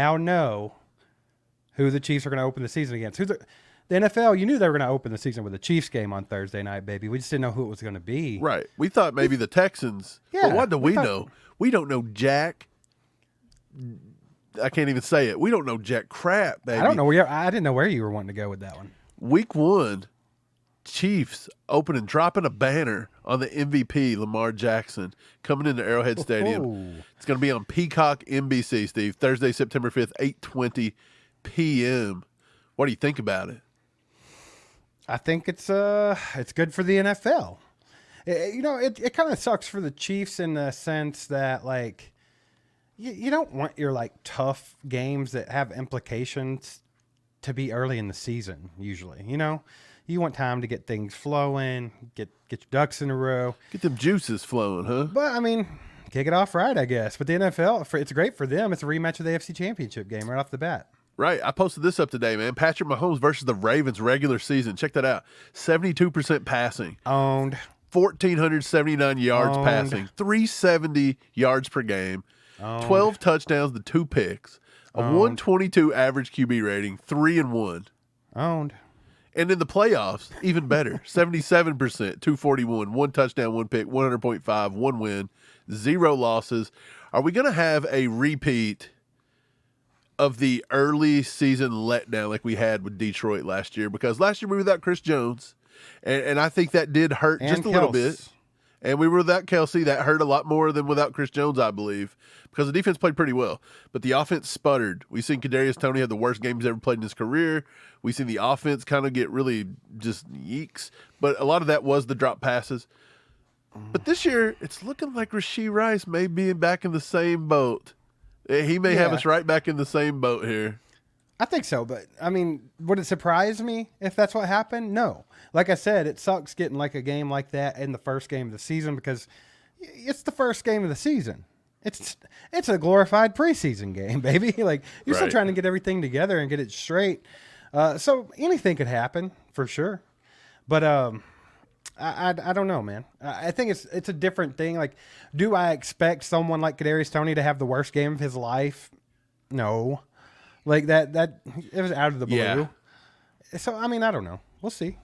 now know who the Chiefs are going to open the season against. The NFL, you knew they were going to open the season with a Chiefs game on Thursday night, baby. We just didn't know who it was going to be. Right. We thought maybe the Texans. Yeah, but what do we know? We don't know jack. I can't even say it. We don't know jack crap, baby. I didn't know where you were wanting to go with that one. Week 1, Chiefs opening, dropping a banner on the MVP, Lamar Jackson, coming into Arrowhead Stadium. It's going to be on Peacock NBC, Steve, Thursday, September 5th, 8:20 p.m. What do you think about it? I think it's good for the NFL. It kind of sucks for the Chiefs in the sense that, like, you don't want your, like, tough games that have implications to be early in the season, usually. You want time to get things flowing, get your ducks in a row. Get them juices flowing, huh? But, I mean, kick it off right, I guess. But the NFL, it's great for them. It's a rematch of the AFC Championship game right off the bat. Right. I posted this up today, man. Patrick Mahomes versus the Ravens regular season. Check that out. 72% passing. Owned. 1,479 yards passing. 370 yards per game. 12 touchdowns to 2 picks. A 122 average QB rating. 3-1. Owned. And in the playoffs, even better. 77%, 241, 1 touchdown, 1 pick, 100.5, 1 win, 0 losses. Are we going to have a repeat of the early season letdown like we had with Detroit last year? Because last year we were without Chris Jones, and I think that did hurt just a little bit. And we were without Kelsey. That hurt a lot more than without Chris Jones, I believe, because the defense played pretty well. But the offense sputtered. We've seen Kadarius Toney have the worst game he's ever played in his career. We've seen the offense kind of get really just yeeks. But a lot of that was the drop passes. But this year, it's looking like Rashee Rice may be back in the same boat. He may have us right back in the same boat here. I think so, but, I mean, would it surprise me if that's what happened? No. Like I said, it sucks getting like a game like that in the first game of the season because it's the first game of the season. It's a glorified preseason game, baby. Like, you're still trying to get everything together and get it straight. So anything could happen for sure. But I don't know, man. I think it's a different thing. Like, do I expect someone like Kadarius Toney to have the worst game of his life? No. Like that it was out of the blue. Yeah. So, I mean, I don't know. We'll see.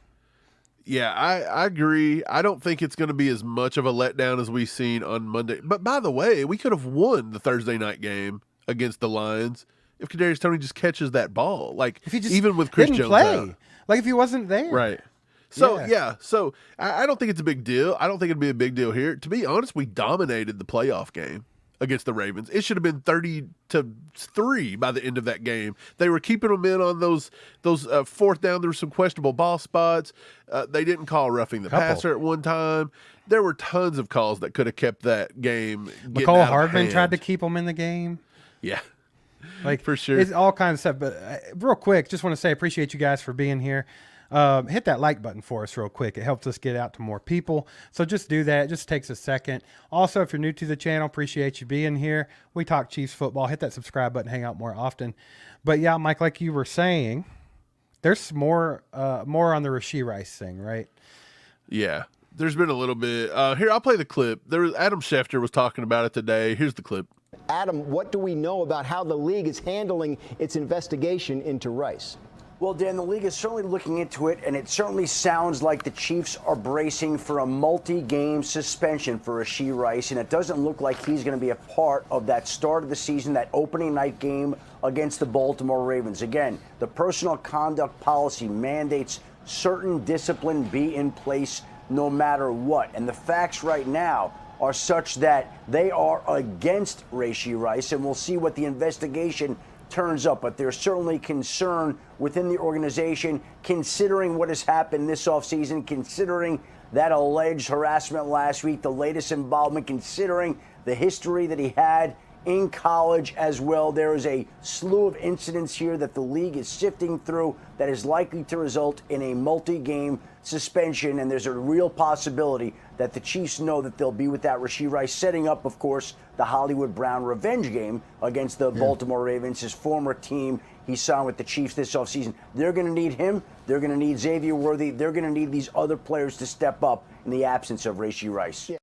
Yeah, I agree. I don't think it's going to be as much of a letdown as we've seen on Monday. But by the way, we could have won the Thursday night game against the Lions if Kadarius Toney just catches that ball. Like, if he just even with Chris Jones out. Like, if he wasn't there. Right. So, So I don't think it's a big deal. I don't think it'd be a big deal here. To be honest, we dominated the playoff game against the Ravens. It should have been 30-3 by the end of that game. They were keeping them in on those fourth down. There were some questionable ball spots. They didn't call roughing the passer at one time. There were tons of calls that could have kept that game. McCall Hardman tried to keep them in the game. Yeah. Like, for sure. It's all kinds of stuff. But real quick, just want to say I appreciate you guys for being here. Hit that like button for us real quick. It helps us get out to more people. So just do that. It just takes a second. Also, if you're new to the channel, appreciate you being here. We talk Chiefs football. Hit that subscribe button. Hang out more often. But yeah, Mike, like you were saying, there's more on the Rashee Rice thing, right? Yeah, there's been a little bit. Here, I'll play the clip. Adam Schefter was talking about it today. Here's the clip. Adam, what do we know about how the league is handling its investigation into Rice? Well, Dan, the league is certainly looking into it, and it certainly sounds like the Chiefs are bracing for a multi-game suspension for Rashee Rice, and it doesn't look like he's going to be a part of that start of the season, that opening night game against the Baltimore Ravens. Again, the personal conduct policy mandates certain discipline be in place no matter what, and the facts right now are such that they are against Rashee Rice, and we'll see what the investigation turns up. But there's certainly concern within the organization, considering what has happened this offseason, considering that alleged harassment last week, the latest involvement, considering the history that he had in college as well. There is a slew of incidents here that the league is sifting through that is likely to result in a multi-game suspension, and there's a real possibility that the Chiefs know that they'll be without Rashee Rice, setting up, of course, the Hollywood Brown revenge game against the Baltimore Ravens, his former team. He signed with the Chiefs this offseason. They're going to need him. They're going to need Xavier Worthy. They're going to need these other players to step up in the absence of Rashee Rice. Yeah.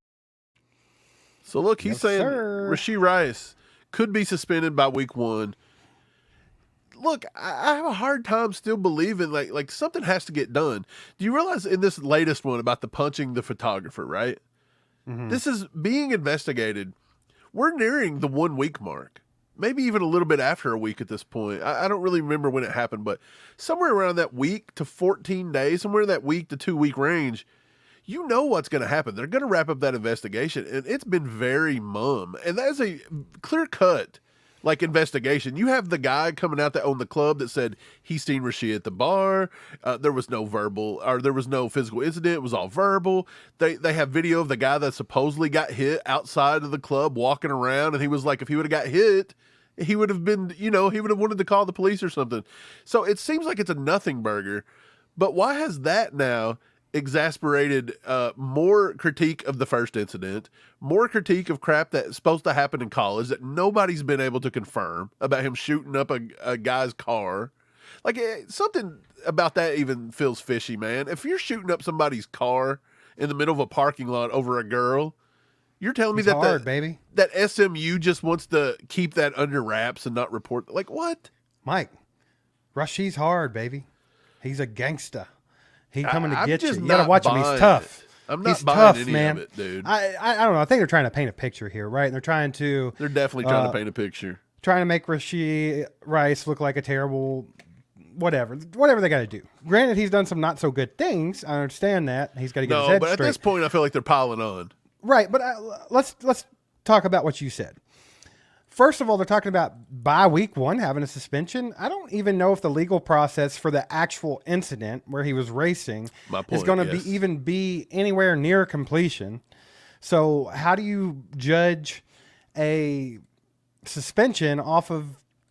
So, look, he's saying Rashee Rice could be suspended by week 1. look, I have a hard time still believing like something has to get done. Do you realize in this latest one about the punching the photographer, right? Mm-hmm. This is being investigated. We're nearing the 1 week mark, maybe even a little bit after a week at this point. I don't really remember when it happened, but somewhere around that week to 14 days, somewhere in that week to 2 week range, you know what's going to happen. They're going to wrap up that investigation, and it's been very mum. And that is a clear cut investigation. You have the guy coming out that owned the club that said he's seen Rasheed at the bar. There was no physical incident. It was all verbal. They have video of the guy that supposedly got hit outside of the club walking around. And he was like, if he would have got hit, he would have been, he would have wanted to call the police or something. So it seems like it's a nothing burger. But why has that now exasperated more critique of the first incident, more critique of crap that's supposed to happen in college that nobody's been able to confirm about him shooting up a guy's car? Something about that even feels fishy, man. If you're shooting up somebody's car in the middle of a parking lot over a girl, you're telling me that SMU just wants to keep that under wraps and not report. Like, what? Mike, Rasheed's hard, baby. He's a gangster. He coming to get you. You got to watch him. He's tough. I'm not buying any of it, dude. I don't know. I think they're trying to paint a picture here, right? And they're definitely trying to paint a picture. Trying to make Rasheed Rice look like a terrible whatever they got to do. Granted, he's done some not so good things. I understand that. He's got to get his head straight. But at this point, I feel like they're piling on. Right, but let's talk about what you said. First of all, they're talking about by week 1 having a suspension. I don't even know if the legal process for the actual incident where he was racing is going to be anywhere near completion. So how do you judge a suspension off of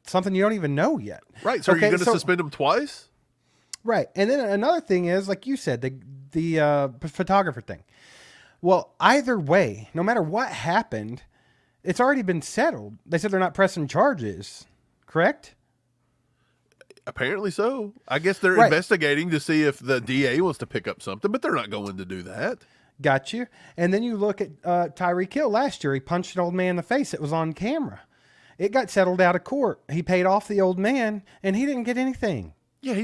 something you don't even know yet? Right. So are you going to suspend him twice? Right. And then another thing is, like you said, the photographer thing. Well, either way, no matter what happened, it's already been settled. They said they're not pressing charges, correct? Apparently so. I guess they're investigating to see if the DA wants to pick up something, but they're not going to do that. Got you. And then you look at Tyreek Hill last year. He punched an old man in the face. It was on camera. It got settled out of court. He paid off the old man, and he didn't get anything. Yeah, he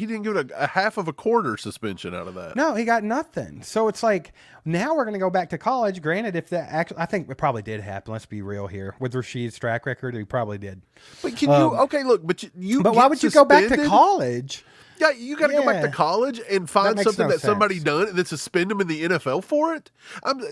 didn't get a half of a quarter suspension out of that. No, he got nothing. So it's like, now we're going to go back to college. Granted, if that actually, I think it probably did happen. Let's be real here. With Rasheed's track record, he probably did. But can you, okay, look, but why would you go back to college? Yeah, you got to go back to college and find something that somebody done and then suspend him in the NFL for it.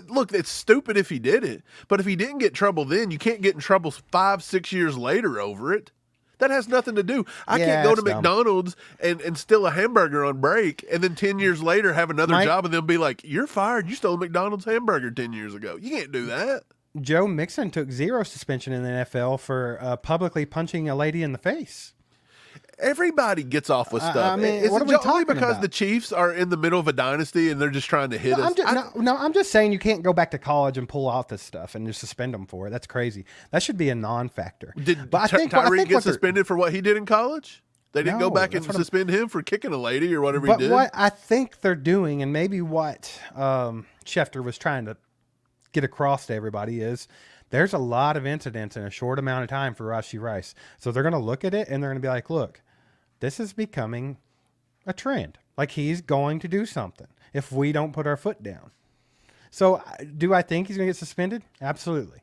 Look, it's stupid if he did it, but if he didn't get in trouble then, you can't get in trouble 5-6 years later over it. That has nothing to do. I can't go to McDonald's and steal a hamburger on break and then 10 years later have another job and they'll be like, you're fired. You stole a McDonald's hamburger 10 years ago. You can't do that. Joe Mixon took 0 suspension in the NFL for publicly punching a lady in the face. Everybody gets off with stuff. I mean, what are we talking because about? The Chiefs are in the middle of a dynasty and they're just trying to hit us? I'm just saying you can't go back to college and pull out this stuff and just suspend them for it. That's crazy. That should be a non-factor. Did Tyreek get suspended for what he did in college? They didn't go back and suspend him for kicking a lady or whatever he did? But what I think they're doing, and maybe what Schefter was trying to get across to everybody is, there's a lot of incidents in a short amount of time for Rasheed Rice. So they're going to look at it and they're going to be like, look, this is becoming a trend. Like, he's going to do something if we don't put our foot down. So do I think he's going to get suspended? Absolutely.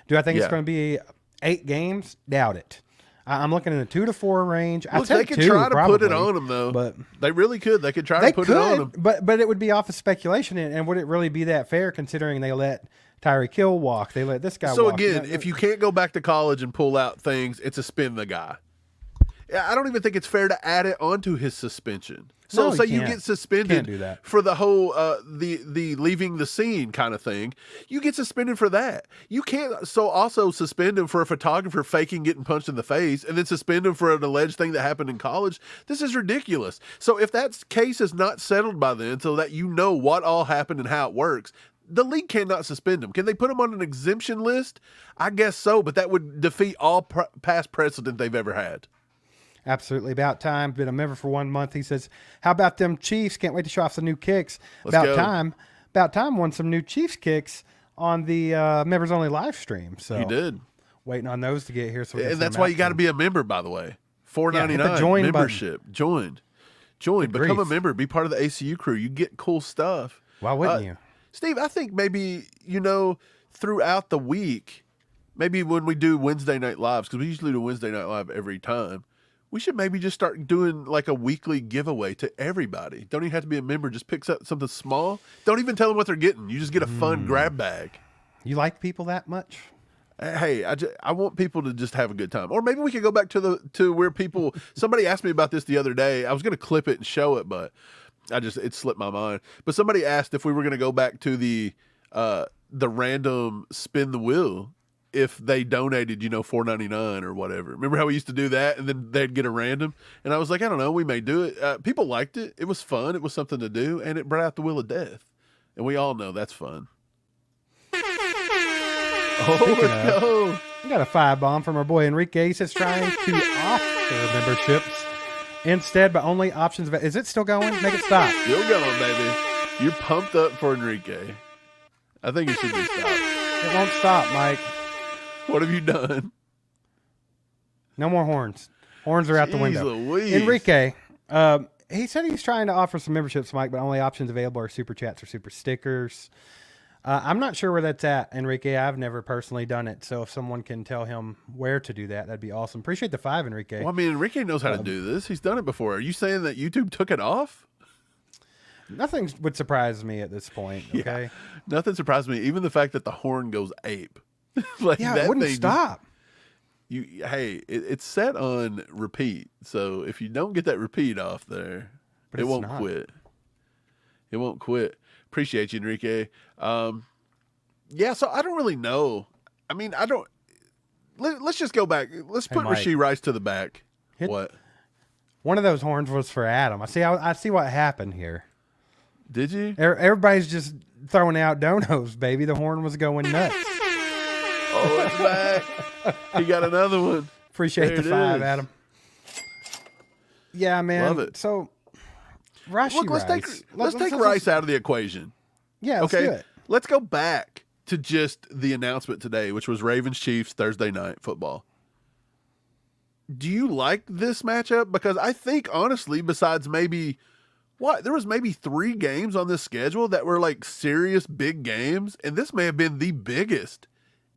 Do I think it's going to be 8 games? Doubt it. I'm looking in the 2 to 4 range. Look, they could try to put it on him, though. But they really could. They could try to put it on him. But it would be off of speculation. And would it really be that fair considering they let Tyreek Hill walk? They let this guy walk. So, again, if you can't go back to college and pull out things, it's suspend the guy. I don't even think it's fair to add it onto his suspension. So say you get suspended for the whole the leaving the scene kind of thing. You get suspended for that. You can't also suspend him for a photographer faking getting punched in the face and then suspend him for an alleged thing that happened in college. This is ridiculous. So if that case is not settled by then so that you know what all happened and how it works, the league cannot suspend him. Can they put him on an exemption list? I guess so, but that would defeat all past precedent they've ever had. Absolutely. About time. Been a member for 1 month. He says, how about them Chiefs? Can't wait to show off some new kicks. About time won some new Chiefs kicks on the members only live stream. So he did. Waiting on those to get here. So and that's why you got to be a member, by the way. $4.99 join membership. Join. Become grief. a member. Be part of the ACU crew. You get cool stuff. Why wouldn't you? Steve, I think maybe, throughout the week, maybe when we do Wednesday Night Lives, because we usually do Wednesday Night Live every time, we should maybe just start doing like a weekly giveaway to everybody. Don't even have to be a member. Just pick up something small. Don't even tell them what they're getting. You just get a fun grab bag. You like people that much? Hey, I want people to just have a good time. Or maybe we could go back to where people. Somebody asked me about this the other day. I was going to clip it and show it, but it slipped my mind. But somebody asked if we were going to go back to the random spin the wheel if they donated, $4.99 or whatever. Remember how we used to do that, and then they'd get a random? And I was like, I don't know, we may do it. People liked it. It was fun. It was something to do, and it brought out the wheel of death. And we all know that's fun. Oh, let's go. We got a 5-bomb from our boy Enrique. He says trying to offer memberships instead, but only options. Is it still going? Make it stop. Still going, baby. You're pumped up for Enrique. I think it should be stopped. It won't stop, Mike. What have you done? No more horns. Horns are out the window. Louise. Enrique, he said he's trying to offer some memberships, Mike, but only options available are super chats or super stickers. I'm not sure where that's at, Enrique. I've never personally done it, so if someone can tell him where to do that, that'd be awesome. Appreciate the 5, Enrique. Well, I mean, Enrique knows how to do this. He's done it before. Are you saying that YouTube took it off? Nothing would surprise me at this point, okay? Yeah. Nothing surprised me. Even the fact that the horn goes ape. Like yeah, that it wouldn't thing stop. It's set on repeat. So if you don't get that repeat off there, But it it's won't not. quit. It won't quit. Appreciate you, Enrique. Yeah, so I don't really know. I mean, let's just go back. Let's put Mike. Rashee Rice to the back. Hit- What? One of those horns was for Adam. I see what happened here. Did you? Everybody's just throwing out donos, baby. The horn was going nuts. Oh, it's back. He got another one. Appreciate There the it 5, is. Adam. Yeah, man. Love it. So, Rashee Look, let's Rice. take Rice out of the equation. Yeah, let's Okay, do it. let's go back to just the announcement today, which was Ravens-Chiefs Thursday night football. Do you like this matchup? Because I think, honestly, besides maybe, there was maybe 3 games on this schedule that were like serious big games, and this may have been the biggest.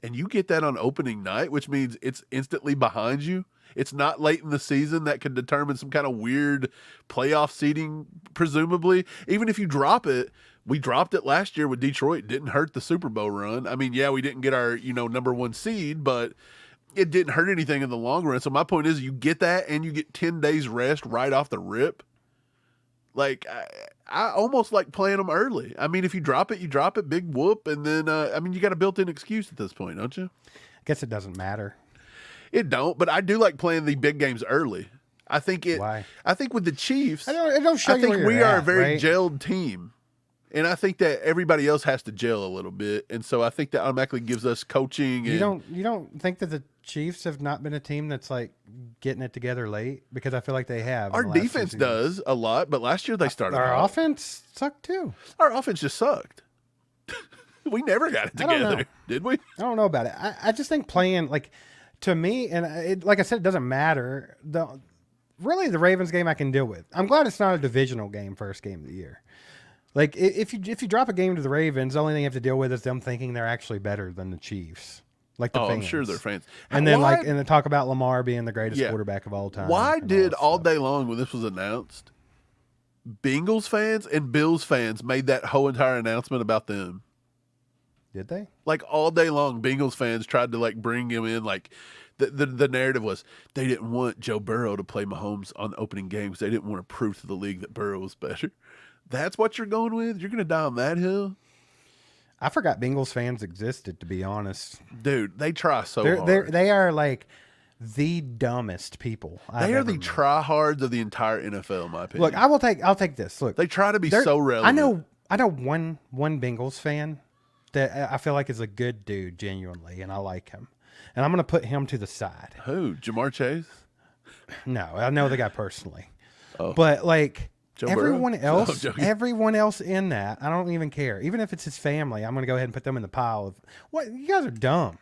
And you get that on opening night, which means it's instantly behind you. It's not late in the season that could determine some kind of weird playoff seeding, presumably. Even if you drop it, we dropped it last year with Detroit. Didn't hurt the Super Bowl run. I mean, yeah, we didn't get our, number 1 seed, but it didn't hurt anything in the long run. So my point is you get that and you get 10 days rest right off the rip. Like, I almost like playing them early. I mean, if you drop it, big whoop. And then, you got a built-in excuse at this point, don't you? I guess it doesn't matter. It don't, but I do like playing the big games early. I think Why? I think with the Chiefs, It don't show I you think where we you're are a at, very right? gelled team. And I think that everybody else has to gel a little bit. And so I think that automatically gives us coaching. You don't think that the Chiefs have not been a team that's like getting it together late? Because I feel like they have. Our in the last defense 2 seasons. does a lot, but last year they started Our hot. offense sucked too. Our offense just sucked. We never got it I don't know. together, did we? I don't know about it. I just think playing, like, to me, and like I said, it doesn't matter. Really, the Ravens game I can deal with. I'm glad it's not a divisional game, first game of the year. Like, if you drop a game to the Ravens, the only thing you have to deal with is them thinking they're actually better than the Chiefs. Like the fans. I'm sure they're fans. And then Why- and then talk about Lamar being the greatest Yeah. quarterback of all time. Why and did this all stuff. day long when this was announced, Bengals fans and Bills fans made that whole entire announcement about them? Did they? Like all day long, Bengals fans tried to like bring him in. Like the narrative was they didn't want Joe Burrow to play Mahomes on opening games. They didn't want to prove to the league that Burrow was better. That's what you're going with? You're going to die on that hill? I forgot Bengals fans existed, to be honest. Dude, they try so hard. They are like the dumbest people. They are the tryhards of the entire NFL, in my opinion. Look, I'll take this. Look, they try to be There- so relevant. I know one Bengals fan that I feel like is a good dude, genuinely, and I like him. And I'm going to put him to the side. Who? Jamar Chase? No, I know the guy personally. Oh. But like Joe everyone Burrow? else, No, I'm joking. everyone else in that, I don't even care. Even if it's his family, I'm going to go ahead and put them in the pile of what you guys are dumb.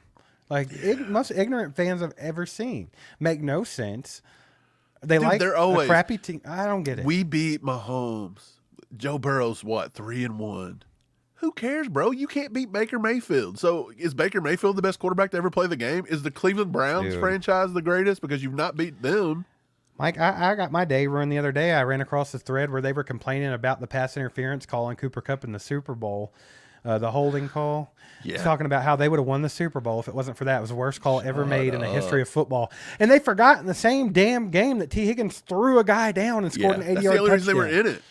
Like most ignorant fans I've ever seen. Make no sense. They Dude, like they're always a crappy team. I don't get it. We beat Mahomes. Joe Burrow's what, 3-1? Who cares, bro? You can't beat Baker Mayfield. So is Baker Mayfield the best quarterback to ever play the game? Is the Cleveland Browns franchise the greatest because you've not beat them? Mike, I got my day ruined the other day. I ran across this thread where they were complaining about the pass interference call on Cooper Kupp in the Super Bowl, the holding call. Yeah. It's talking about how they would have won the Super Bowl if it wasn't for that. It was the worst call ever made in the history of football. And they forgot in the same damn game that T. Higgins threw a guy down and scored an 80-yard touchdown. That's the only reason they were in it.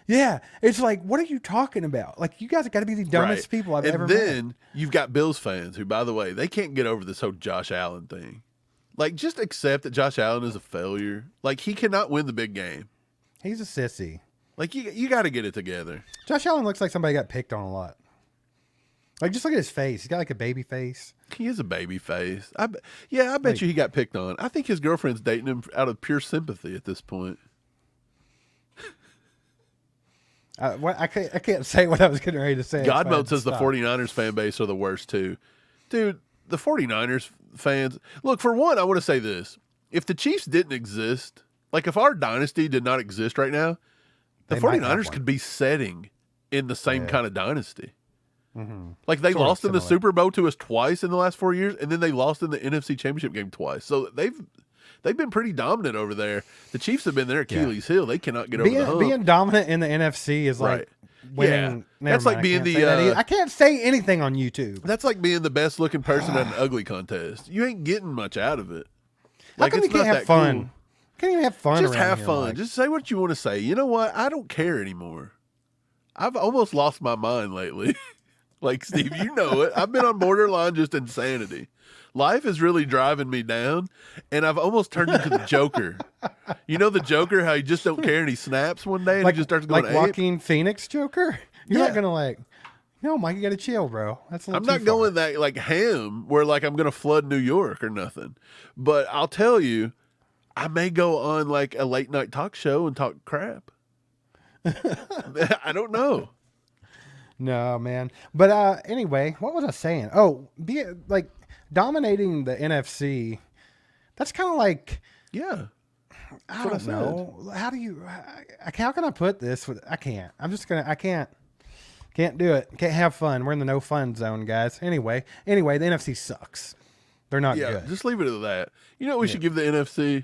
Yeah, it's like, what are you talking about? Like, you guys have got to be the dumbest people I've ever met. And then you've got Bills fans who, by the way, they can't get over this whole Josh Allen thing. Like, just accept that Josh Allen is a failure. Like, he cannot win the big game. He's a sissy. Like, you got to get it together. Josh Allen looks like somebody got picked on a lot. Like, just look at his face. He's got like a baby face. He is a baby face. I bet you he got picked on. I think his girlfriend's dating him out of pure sympathy at this point. I can't say what I was getting ready to say. God mode says the 49ers fan base are the worst too. Dude, the 49ers fans, look, for one, I want to say this. If the Chiefs didn't exist, like if our dynasty did not exist right now, the 49ers could be setting in the same kind of dynasty. Mm-hmm. Like they lost in the Super Bowl to us twice in the last 4 years, and then they lost in the NFC Championship game twice. So they've been pretty dominant over there. The Chiefs have been their Achilles heel. They cannot get over the hump. Being dominant in the NFC is like winning. Yeah. That's like being I can't say anything on YouTube. That's like being the best looking person at an ugly contest. You ain't getting much out of it. Like, how come you can't have fun? Cool. Can't even have fun. Just have here, fun. Mike. Just say what you want to say. You know what? I don't care anymore. I've almost lost my mind lately. Like, Steve, you know it. I've been on borderline just insanity. Life is really driving me down, and I've almost turned into the Joker. You know the Joker, how he just don't care and he snaps one day and he just starts going like Joaquin Phoenix Joker? You're not going to no, Mike, you got to chill, bro. That's I'm not going that like ham where like I'm going to flood New York or nothing. But I'll tell you, I may go on like a late night talk show and talk crap. I don't know. No, man. But anyway, what was I saying? Oh, dominating the NFC. That's kind of like, I don't know. How do you? How can I put this? I can't. I can't do it. Can't have fun. We're in the no fun zone, guys. Anyway, the NFC sucks. They're not good. Just leave it at that. You know what we should give the NFC?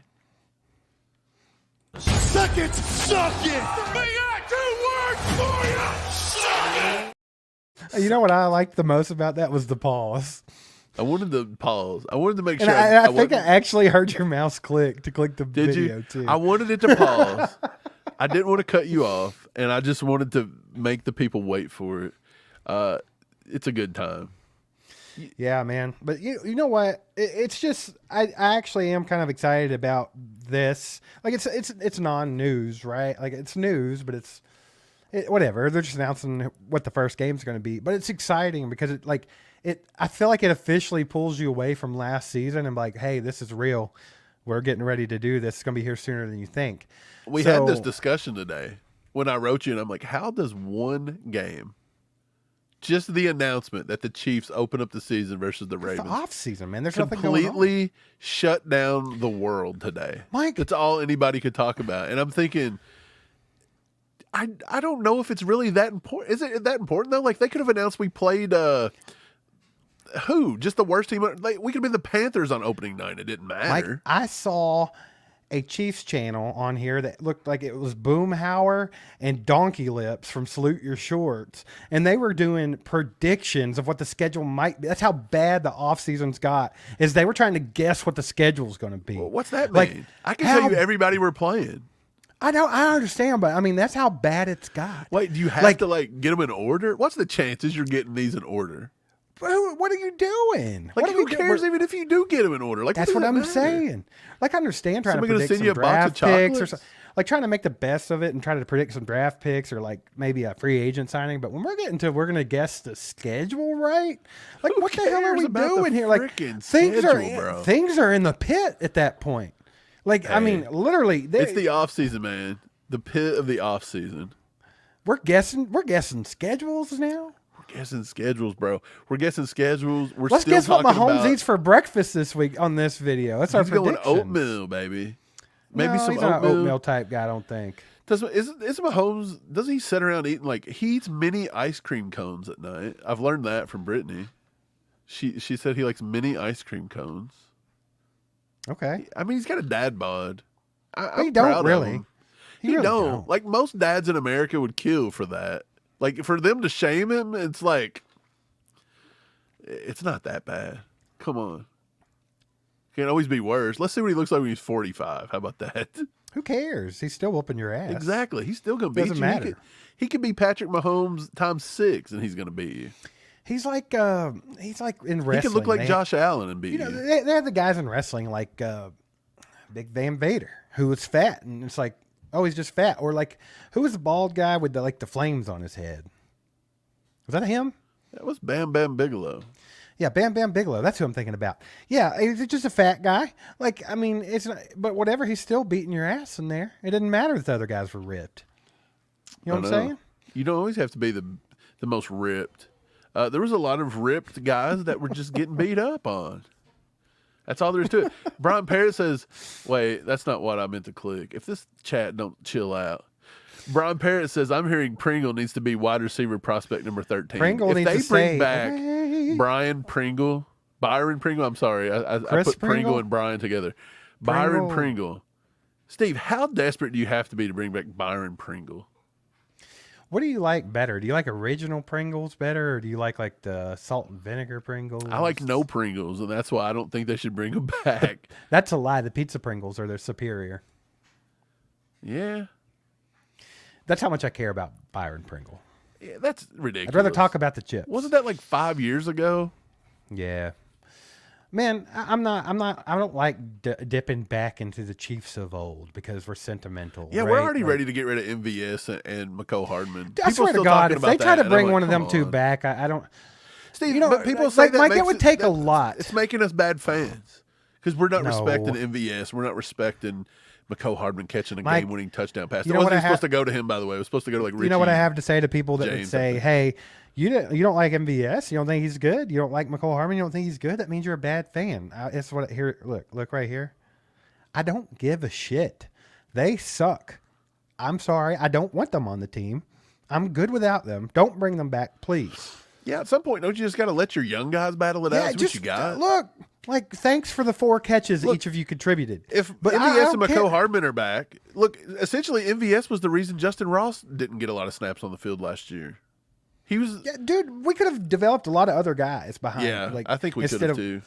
Suck it, suck it. We got 2 words for you. Suck it. You know what I liked the most about that was the pause. I wanted to pause. I wanted to make sure. I think I actually heard your mouse click to click the video too. I wanted it to pause. I didn't want to cut you off, and I just wanted to make the people wait for it. It's a good time. Yeah, man. But you know what? It's just I actually am kind of excited about this. Like it's non-news, right? Like it's news, but it's whatever. They're just announcing what the first game's going to be. But it's exciting because I feel like it officially pulls you away from last season and like, hey, this is real. We're getting ready to do this. It's going to be here sooner than you think. We had this discussion today when I wrote you, and I'm like, how does one game, just the announcement that the Chiefs open up the season versus the Ravens, the off season, man, there's nothing going on, completely shut down the world today? Mike, that's all anybody could talk about. And I'm thinking, I don't know if it's really that important. Is it that important though? Like they could have announced we played who? Just the worst team. Like we could have been the Panthers on opening night. It didn't matter. Mike, I saw a Chiefs channel on here that looked like it was Boomhauer and Donkey Lips from Salute Your Shorts, and they were doing predictions of what the schedule might be. That's how bad the offseason's got, is they were trying to guess what the schedule's going to be. Well, what's that mean? Like, I can tell you everybody we're playing. I know, I understand, but I mean, that's how bad it's got. Wait, do you have to get them in order? What's the chances you're getting these in order? What are you doing? Like, who cares even if you do get them in order? Like, that's what I'm saying. Like, I understand trying to predict send some you a box draft of picks or something. Like, trying to make the best of it and trying to predict some draft picks or, like, maybe a free agent signing. But when we're getting to we're going to guess the schedule, right? Like, what the hell are we doing here? Like, things are in the pit at that point. Like, I mean, literally. It's the offseason, man. The pit of the offseason. We're guessing schedules now. We're guessing schedules, bro. We're guessing schedules. Let's guess what Mahomes eats for breakfast this week on this video. That's our prediction. He's going oatmeal, baby. Maybe no, some he's oatmeal. not an oatmeal type guy, I don't think. Isn't Mahomes, doesn't he sit around eating, like, he eats mini ice cream cones at night? I've learned that from Brittany. She said he likes mini ice cream cones. Okay. I mean, he's got a dad bod. He don't really. He really don't. Like, most dads in America would kill for that. Like, for them to shame him, it's like, it's not that bad. Come on. Can't always be worse. Let's see what he looks like when he's 45. How about that? Who cares? He's still whooping your ass. Exactly. He's still going to beat you. Doesn't matter. He could be Patrick Mahomes times 6, and he's going to beat you. He's like in wrestling. He could look like Josh Allen and beat you. They have the guys in wrestling like Big Van Vader, who was fat, and it's like, oh, he's just fat. Or like, who was the bald guy with the flames on his head? Was that him? That was Bam Bam Bigelow. Yeah, Bam Bam Bigelow. That's who I'm thinking about. Yeah, he's just a fat guy. Like, I mean, it's not, but whatever. He's still beating your ass in there. It didn't matter that the other guys were ripped. You know what I'm saying? You don't always have to be the most ripped. There was a lot of ripped guys that were just getting beat up on. That's all there is to it. Brian Parrott says, wait, that's not what I meant to click. If this chat don't chill out. Brian Parrott says, I'm hearing Pringle needs to be wide receiver prospect number 13. Pringle needs to bring say, back hey. Byron Pringle, I'm sorry. I put Pringle and Brian together. Byron Pringle. Steve, how desperate do you have to be to bring back Byron Pringle? What do you like better? Do you like original Pringles better, or do you like the salt and vinegar Pringles? I like no Pringles, and that's why I don't think they should bring them back. That's a lie. The pizza Pringles are their superior. Yeah. That's how much I care about Byron Pringle. Yeah, that's ridiculous. I'd rather talk about the chips. Wasn't that like 5 years ago? Yeah. Man, I don't like dipping back into the Chiefs of old because we're sentimental. Yeah, right? we're already ready to get rid of MVS and McCole Hardman. I swear to God, if they try to bring one of them two back, I don't. Steve, but people say that Mike, it would take a lot. It's making us bad fans because we're not respecting MVS. We're not respecting McCole Hardman catching a game-winning touchdown pass. It wasn't supposed to go to him, by the way. It was supposed to go to like Richie. You know what I have to say to people that James would say, "Hey, you don't like MVS? You don't think he's good? You don't like McCole Hardman? You don't think he's good? That means you're a bad fan." It's what here. Look right here. I don't give a shit. They suck. I'm sorry. I don't want them on the team. I'm good without them. Don't bring them back, please. Yeah, at some point, don't you just got to let your young guys battle it out? See what you got. Look. Like, thanks for the 4 catches each of you contributed. But MVS and McCole Hardman are back. Look, essentially, MVS was the reason Justin Ross didn't get a lot of snaps on the field last year. He was, dude. We could have developed a lot of other guys behind. Yeah, I think we could have too.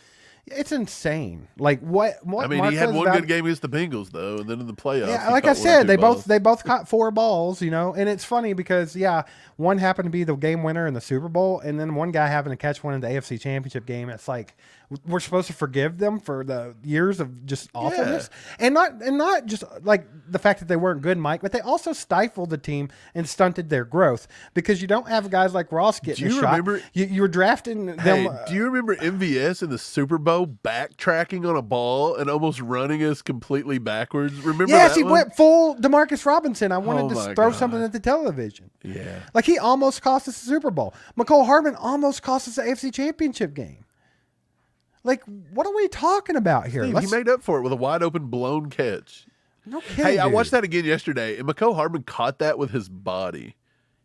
It's insane. Like what? I mean, he had one good game against the Bengals though, and then in the playoffs. Yeah, like I said, they both caught 4 balls. You know, and it's funny because one happened to be the game winner in the Super Bowl, and then one guy happened to catch one in the AFC Championship game. It's like we're supposed to forgive them for the years of just awfulness, and not just like the fact that they weren't good, Mike, but they also stifled the team and stunted their growth because you don't have guys like Ross getting a shot. You were drafting them. Do you remember MVS in the Super Bowl backtracking on a ball and almost running us completely backwards? Remember that? Yes, he went full Demarcus Robinson. I wanted to throw something at the television. Yeah. Like he almost cost us the Super Bowl. McCole Hardman almost cost us the AFC Championship game. Like, what are we talking about here? Steve, he made up for it with a wide open blown catch. No kidding. Hey, I watched that again yesterday, and McCole Hardman caught that with his body.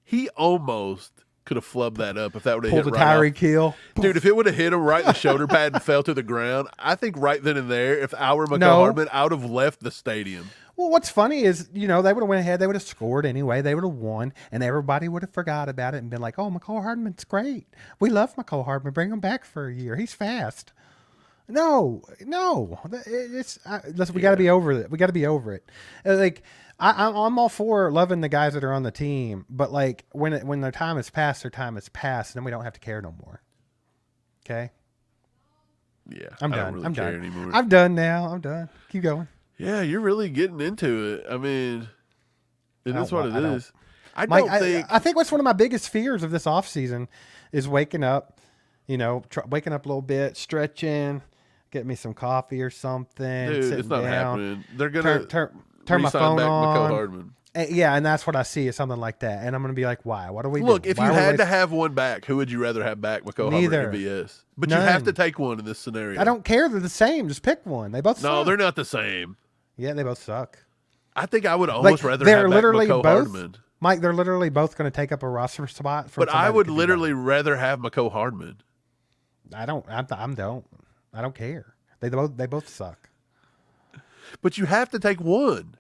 He almost could have flubbed that up if that would have hit the right Tyreek off. Hill. Dude, if it would have hit him right in the shoulder pad and fell to the ground, I think right then and there, if I were McCole Hardman, I would have left the stadium. Well, what's funny is, they would have went ahead, they would have scored anyway, they would have won, and everybody would have forgot about it and been like, oh, McCole Hardman's great. We love McCole Hardman. Bring him back for a year. He's fast. No. We got to be over it. We got to be over it. Like, I'm all for loving the guys that are on the team, but like when their time has passed, and then we don't have to care no more. Okay. Yeah, I'm done. Don't really I'm care done anymore. I'm done now. I'm done. Keep going. Yeah, you're really getting into it. I mean, it is what it is. I think what's one of my biggest fears of this offseason is waking up, waking up a little bit, stretching, get me some coffee or something. Dude, it's not down, happening. They're gonna turn my phone back on. McCole Hardman. Yeah, and that's what I see is something like that. And I'm going to be like, why? What do we Look, do? if you had to have one back, who would you rather have back, McCall Neither. Hartman or MVS? But None. you have to take one in this scenario. I don't care. They're the same. Just pick one. They both suck. No, they're not the same. Yeah, they both suck. I think I would almost rather they're have back literally McCall both, Hardman. Mike, they're literally both going to take up a roster spot. But I would literally rather have McCall Hardman. I don't care. They both suck. But you have to take one.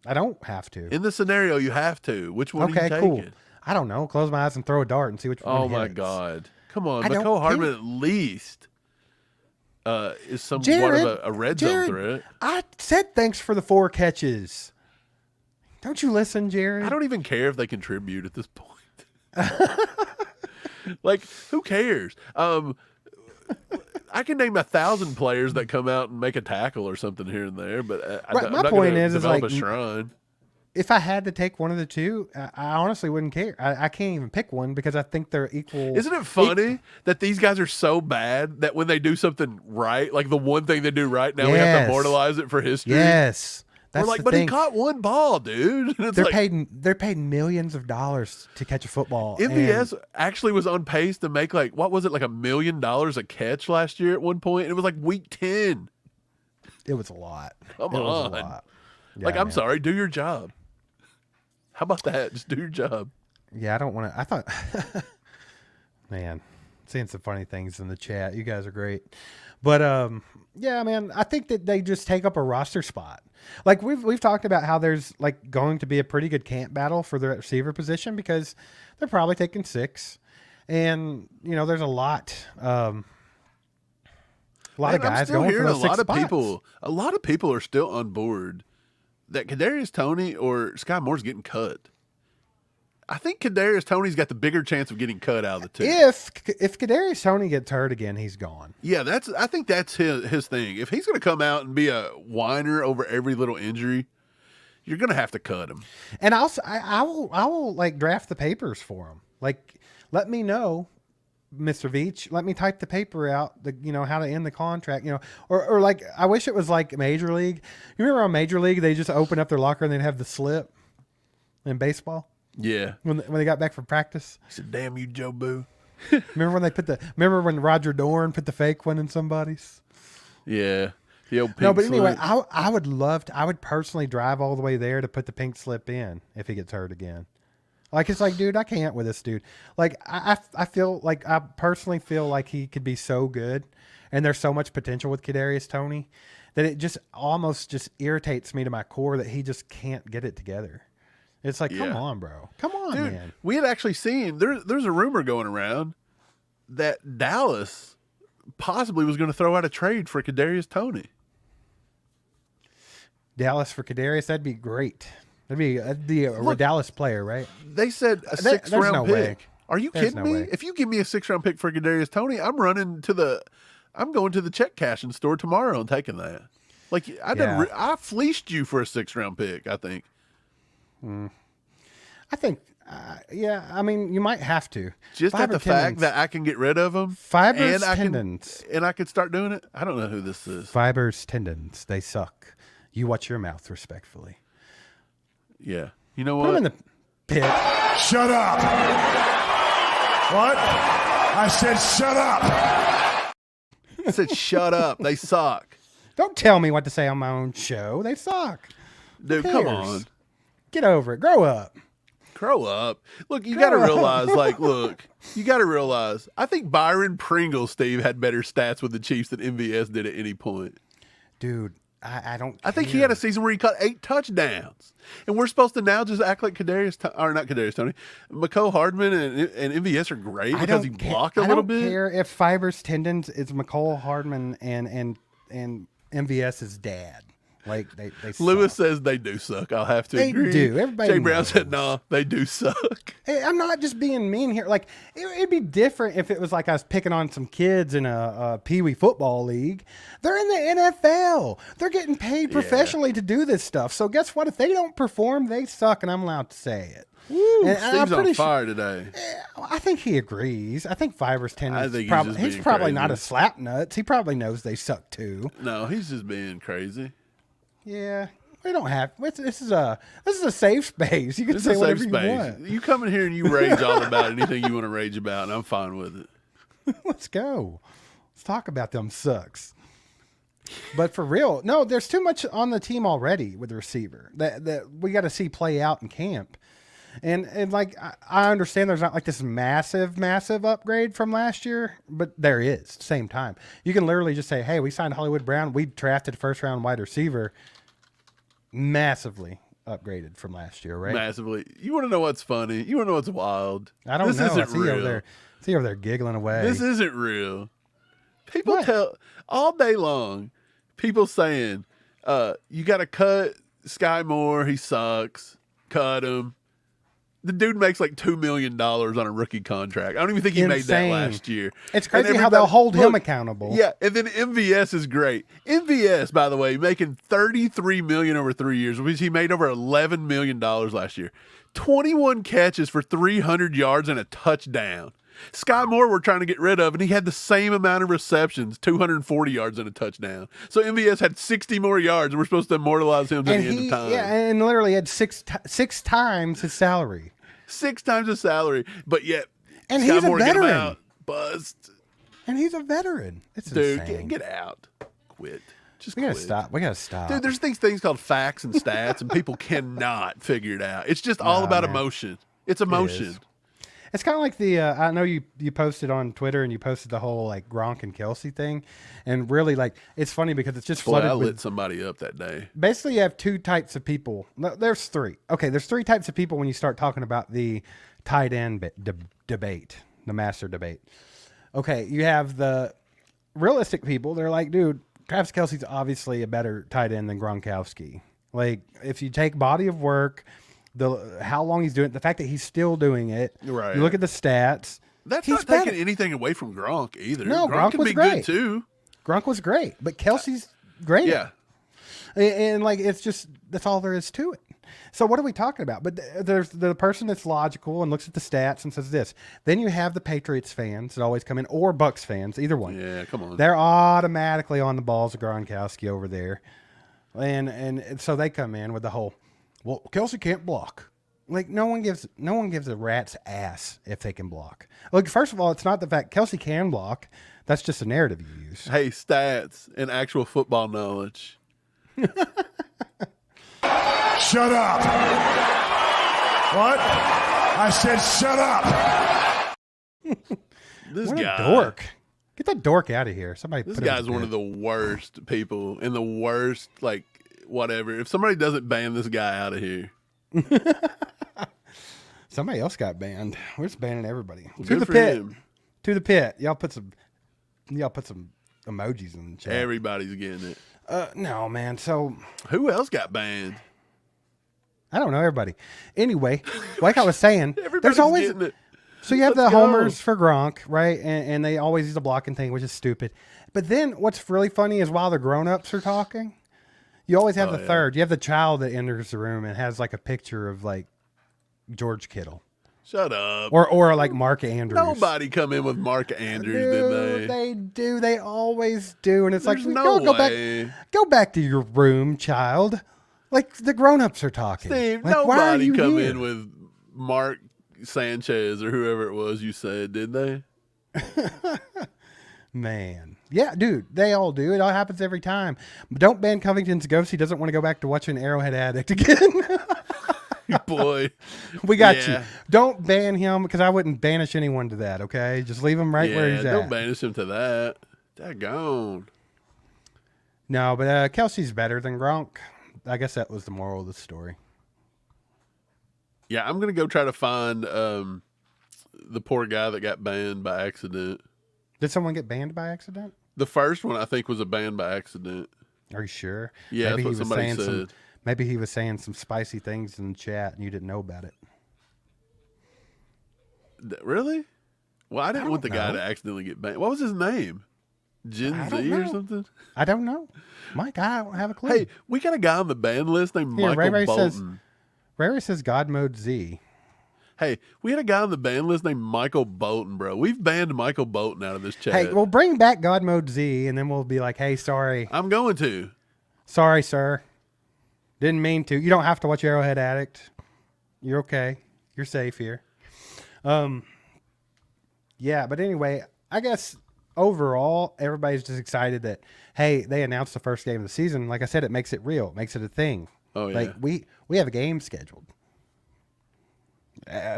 I don't have to. In the scenario, you have to. Which one are you taking? Cool. I don't know. Close my eyes and throw a dart and see which one Oh, hits. my God. Come on. I don't McCall Hardman care. at least is somewhat Jared, of a red zone threat. I said thanks for the 4 catches. Don't you listen, Jared? I don't even care if they contribute at this point. Like, who cares? I can name 1,000 players that come out and make a tackle or something here and there, but I'm my not point gonna is develop like, a shrine. If I had to take one of the two, I honestly wouldn't care. I can't even pick one because I think they're equal. Isn't it funny that these guys are so bad that when they do something right, like the one thing they do right, now we have to Yes. immortalize it for history? Yes. That's We're like, the but thing. he caught one ball, dude. And it's They're like, paid millions of dollars to catch a football. MVS and actually was on pace to make like, what was it, like $1 million a catch last year at one point? And it was like week 10. It was a lot. Come It was on. a lot. Like, Yeah, I'm man. sorry, do your job. How about that? Just do your job. Yeah, I don't want to. I thought, man, seeing some funny things in the chat. You guys are great, but yeah, man, I think that they just take up a roster spot. Like we've talked about how there's like going to be a pretty good camp battle for the receiver position because they're probably taking 6, and you know there's a lot of Man, I'm guys still going for hearing those 6 spots. A lot of people are still on board that Kadarius Toney or Sky Moore's getting cut. I think Kadarius Toney's got the bigger chance of getting cut out of the two. If Kadarius Toney gets hurt again, he's gone. Yeah, I think that's his thing. If he's going to come out and be a whiner over every little injury, you're going to have to cut him. And I will like draft the papers for him. Like, let me know, Mr. Veach. Let me type the paper out. How to end the contract. Or like I wish it was like Major League. You remember on Major League they just open up their locker and they'd have the slip in baseball. Yeah. When they got back from practice. He said, "Damn you, Joe Boo." Remember when Roger Dorn put the fake one in somebody's? Yeah. The old pink No, but anyway, slip. I would personally drive all the way there to put the pink slip in if he gets hurt again. Like, it's like, dude, I can't with this dude. Like, I personally feel like he could be so good, and there's so much potential with Kadarius Toney that it just almost just irritates me to my core that he just can't get it together. It's like, come on, bro. Come on, Dude, man. we had actually seen there's a rumor going around that Dallas possibly was going to throw out a trade for Kadarius Toney. Dallas for Kadarius, that'd be great. That'd be a Dallas player, right? They said a There's 6th round no pick. way. Are you There's kidding no me? way. If you give me a 6th round pick for Kadarius Toney, I'm going to the check cashing store tomorrow and taking that. Like I fleeced you for a 6th round pick, I think. I think, yeah. I mean, you might have to. Just at the fact that I can get rid of them, Fibers tendons, and I could start doing it. I don't know who this is. Fibers tendons, they suck. You watch your mouth respectfully. Yeah, you know Put them what? in the pit. Shut up. What? I said shut up. I said, shut up. They suck, Don't tell me what to say on my own show. They suck. dude. Who Come cares? on. Get over it. Grow up. Grow up. Look, you got to realize, I think Byron Pringle, Steve, had better stats with the Chiefs than MVS did at any point. Dude, I don't I think he care. had a season where he caught 8 touchdowns. And we're supposed to now just act like not Kadarius Toney, McCole Hardman and MVS are great because he blocked a little bit. I don't care if Fibers tendons is McCole Hardman and MVS's dad. Like they Lewis suck. says they do suck. I'll have to They agree. do. Everybody Jay Brown knows. said, no, they do suck. Hey, I'm not just being mean here. Like it'd be different if it was like I was picking on some kids in a Pee-wee football league. They're in the NFL. They're getting paid professionally to do this stuff. So guess what? If they don't perform, they suck, and I'm allowed to say it. And I'm Steve's pretty on fire today. I think he agrees. I think Fibers I tendons. think He's being probably crazy. not a slap nuts. He probably knows they suck too. No, he's just being crazy. Yeah, We don't have. This is a safe space. You can This say is a whatever safe you space. want. You come in here and you rage all about anything you want to rage about, and I'm fine with it. Let's go. Let's talk about them sucks. But for real, no, there's too much on the team already with the receiver that we got to see play out in camp. And like I understand there's not like this massive upgrade from last year, but there is at the same time. You can literally just say, hey, we signed Hollywood Brown. We drafted a first-round wide receiver. Massively upgraded from last year, right? Massively. You want to know what's funny? You want to know what's wild? I don't this know. Isn't I see real. over there giggling away. This isn't real. People What? tell all day long, people saying, you got to cut Sky Moore. He sucks. Cut him. The dude makes like $2 million on a rookie contract. I don't even think he made that Insane. last year. It's And crazy how they'll everybody- hold him look, accountable. Yeah, and then MVS is great. MVS, by the way, making $33 million over 3 years, which he made over $11 million last year. 21 catches for 300 yards and a touchdown. Sky Moore we're trying to get rid of, and he had the same amount of receptions, 240 yards and a touchdown. So MVS had 60 more yards, and we're supposed to immortalize him to And the end of time. yeah, and literally had six times his salary. 6 times his salary, but yet And Sky he's a Moore, get him veteran. out. Bust. And he's a veteran. It's Dude, insane. get out. Quit. Just We gotta quit. stop. We gotta stop. Dude, there's things called facts and stats, and people cannot figure it out. It's just all about man. emotion. It's emotion. It's kind of like the I know you posted on Twitter and you posted the whole like Gronk and Kelsey thing, and really like it's funny because it's just Boy, I flooded lit with. somebody up that day. Basically, you have two types of people. No, there's three. Okay, there's three types of people when you start talking about the tight end debate, the master debate. Okay, you have the realistic people. They're like, dude, Travis Kelsey's obviously a better tight end than Gronkowski. Like, if you take body of work, how long he's doing it, the fact that he's still doing it. Right. You look at the stats. That's he's not better. taking anything away from Gronk either. No, Gronk Gronk can was be great. good too. Gronk was great, but Kelsey's great. Yeah. And like, it's just, that's all there is to it. So what are we talking about? But there's the person that's logical and looks at the stats and says this. Then you have the Patriots fans that always come in, or Bucks fans, either one. Yeah, come on. They're automatically on the balls of Gronkowski over there. And so they come in with the whole, well, Kelsey can't block. Like no one gives a rat's ass if they can block. Look, first of all, it's not the fact Kelsey can block. That's just a narrative you use. Hey, stats and actual football knowledge. Shut up. What? I said shut up. This What guy, a dork. Get that dork out of here. Somebody This put him guy's to one bed. of the worst people and the worst, like, whatever. If somebody doesn't ban this guy out of here, Somebody else got banned. We're just banning everybody. To good the for pit. him. To the pit. Y'all put some emojis in the chat. Everybody's getting it. No, man. So Who else got banned? I don't know everybody. Anyway, like I was saying, Everybody's there's always getting it. so you have Let's the go. homers for Gronk, right? And they always use the blocking thing, which is stupid. But then what's really funny is while the grown-ups are talking, you always have the yeah. third. You have the child that enters the room and has like a picture of like George Kittle Shut up. or like Mark Andrews. Nobody come in with Mark Andrews, did Dude, they? they do. They always do. And it's There's like, no go way. go back to your room, child. Like the grown-ups are talking. Steve, Like, why are nobody you come here? in with Mark Sanchez or whoever it was you said, did they? Man. Yeah, dude, they all do. It all happens every time. But don't ban Covington's ghost. He doesn't want to go back to watching Arrowhead Addict again. Boy. We got Yeah. you. Don't ban him because I wouldn't banish anyone to that, okay? Just leave him right where he's don't at. banish him to that. Daggone. No, but Kelsey's better than Gronk. I guess that was the moral of the story. Yeah, I'm going to go try to find the poor guy that got banned by accident. Did someone get banned by accident? The first one, I think, was a ban by accident. Are you sure? Yeah, that's what somebody saying said. maybe he was saying some spicy things in the chat and you didn't know about it. Really? Well, I didn't want the don't guy know. to accidentally get banned. What was his name? Gen I don't Z or know. something? I don't know. Mike, I don't have a clue. Hey, we got a guy on the ban list named Here, Michael Ray Bolton. says, Ray says God Mode Z. Hey, we had a guy on the ban list named Michael Bolton, bro. We've banned Michael Bolton out of this chat. Hey, we'll bring back God Mode Z and then we'll be like, hey, sorry, I'm going to. sir. Didn't mean to. You don't have to watch Arrowhead Addict. You're okay. You're safe here. Yeah, but anyway, I guess overall, everybody's just excited that, hey, they announced the first game of the season. Like I said, it makes it real. It makes it a thing. Oh, yeah. Like, we have a game scheduled.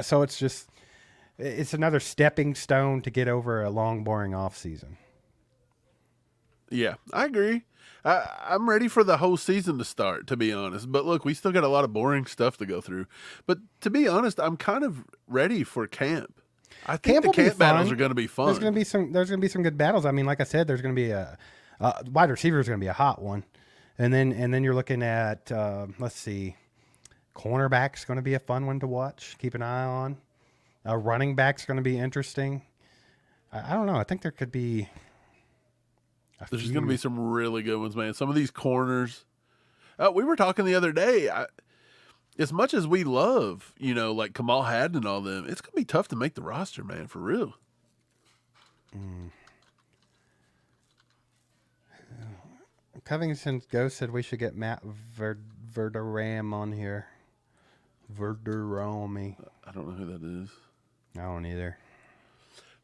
So it's another stepping stone to get over a long, boring off season. Yeah, I agree. I'm ready for the whole season to start, to be honest. But look, we still got a lot of boring stuff to go through. But to be honest, I'm kind of ready for camp. I think the camp battles are going to be fun. There's going to be some good battles. I mean, like I said, there's going to be a wide receiver is going to be a hot one, and then you're looking at let's see, cornerback's going to be a fun one to watch. Keep an eye on. Running back's going to be interesting. I don't know. I think there could be. There's just going to be some really good ones, man. Some of these corners. We were talking the other day. As much as we love, like Kamal Haddon and all them, it's going to be tough to make the roster, man, for real. Covington's Ghost said we should get Matt Verderam on here. Verderami. I don't know who that is. I don't either.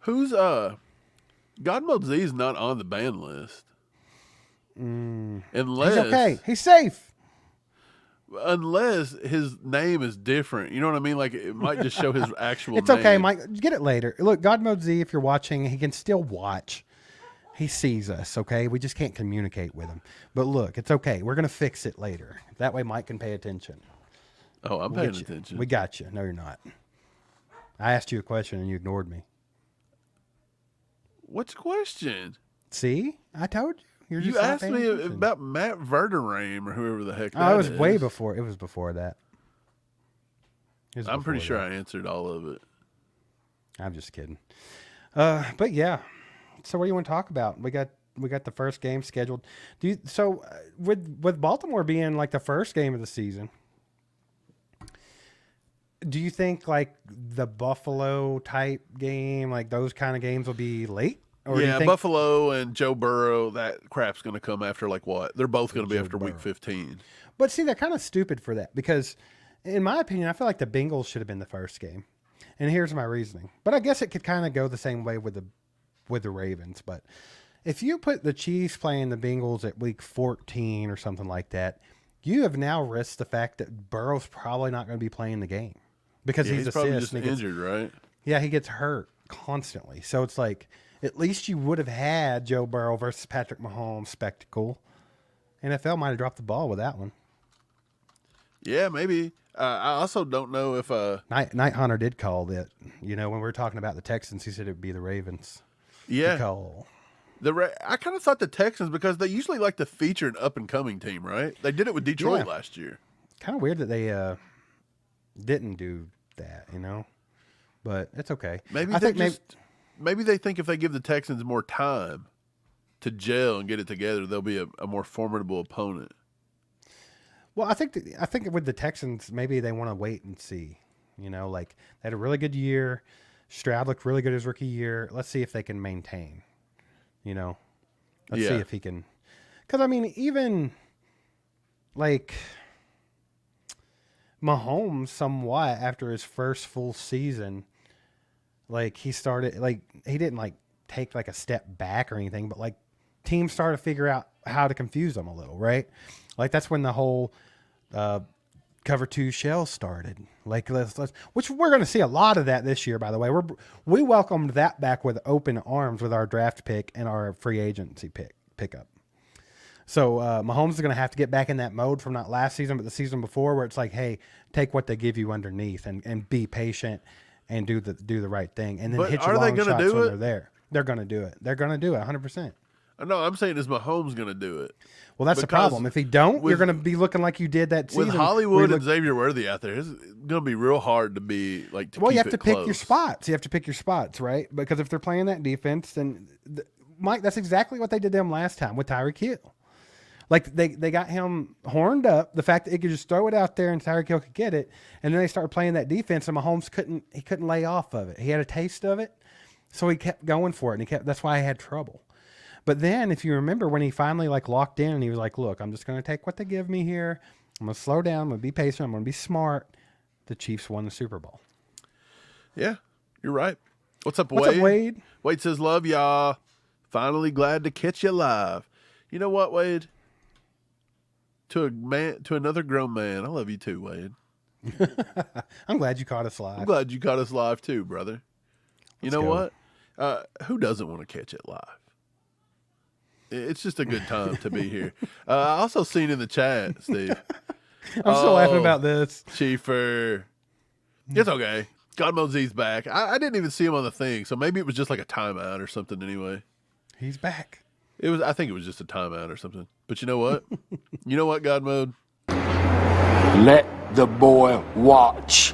Who's God Mode Z is not on the ban list. Unless He's okay. He's safe. Unless his name is different. You know what I mean? Like, it might just show his actual It's name. okay, Mike. Get it later. Look, God Mode Z, if you're watching, he can still watch. He sees us, okay? We just can't communicate with him. But look, it's okay. We're going to fix it later. That way Mike can pay attention. Oh, I'm paying attention. We got you. No, you're not. I asked you a question and you ignored me. What's the question? See? I told you. You're just You not asked paying me attention. about Matt Verderam or whoever the heck that Oh, it was is. way before. It was before that. I'm pretty sure I answered all of it. I'm just kidding. But yeah. So what do you want to talk about? We got the first game scheduled. With Baltimore being like the first game of the season, do you think like the Buffalo type game, like those kind of games will be late? Or do you think Buffalo and Joe Burrow, that crap's going to come after like what? They're both going to be after week 15. But see, they're kind of stupid for that because, in my opinion, I feel like the Bengals should have been the first game. And here's my reasoning. But I guess it could kind of go the same way with the Ravens. But if you put the Chiefs playing the Bengals at week 14 or something like that, you have now risked the fact that Burrow's probably not going to be playing the game because Yeah, he's probably assists just and he gets, injured, right? yeah, he gets hurt constantly. So it's like at least you would have had Joe Burrow versus Patrick Mahomes spectacle. NFL might have dropped the ball with that one. Yeah, maybe. I also don't know if Night Hunter did call that. When we were talking about the Texans, he said it would be the Ravens. yeah. Call. I kind of thought the Texans, because they usually like to feature an up-and-coming team, right? They did it with Detroit Yeah. last year. Kind of weird that they didn't do that, but it's okay. Maybe I think maybe they think if they give the Texans more time to gel and get it together, they'll be a more formidable opponent. Well, I think with the Texans, maybe they want to wait and see. Like they had a really good year. Stroud looked really good his rookie year. Let's see if they can maintain. Let's see if he can. Because even like Mahomes, somewhat after his first full season, like he started, like he didn't like take like a step back or anything, but like teams started to figure out how to confuse him a little, right? Like that's when the whole cover 2 shell started. Like let's which we're going to see a lot of that this year, by the way. We welcomed that back with open arms with our draft pick and our free agency pickup. So Mahomes is going to have to get back in that mode from not last season, but the season before, where it's like, hey, take what they give you underneath and be patient and do the right thing, and then But hit your are they long gonna shots do when it? they're there. They're going to do it. They're going to do it 100%. No, I'm saying is Mahomes going to do it? Well, that's the Because problem. If he don't, with- you're going to be looking like you did that season. With where Hollywood you and Xavier Worthy out there, it's going to be real hard to be like. Well, keep you have it to pick your close. spots. You have to pick your spots, right? Because if they're playing that defense, then Mike, that's exactly what they did to him last time with Tyreek Hill. Like they got him horned up. The fact that he could just throw it out there and Tyreek Hill could get it, and then they started playing that defense, and Mahomes couldn't lay off of it. He had a taste of it, so he kept going for it, and that's why he had trouble. But then, if you remember, when he finally like locked in, and he was like, "Look, I'm just going to take what they give me here. I'm going to slow down. I'm going to be patient. I'm going to be smart. The Chiefs won the Super Bowl. Yeah, you're right. What's up, What's Wade? up, Wade? Wade says, love y'all. Finally glad to catch you live. You know what, Wade? To another grown man. I love you too, Wade. I'm glad you caught us live. I'm glad you caught us live too, brother. You know go. what? Who doesn't want to catch it live? It's just a good time to be here. I also seen in the chat, Steve. I'm still laughing about this. Chiefer. It's okay. God Mose's back. I didn't even see him on the thing, so maybe it was just like a timeout or something anyway. He's back. I think it was just a timeout or something. But you know what? You know what, God Mode? Let the boy watch.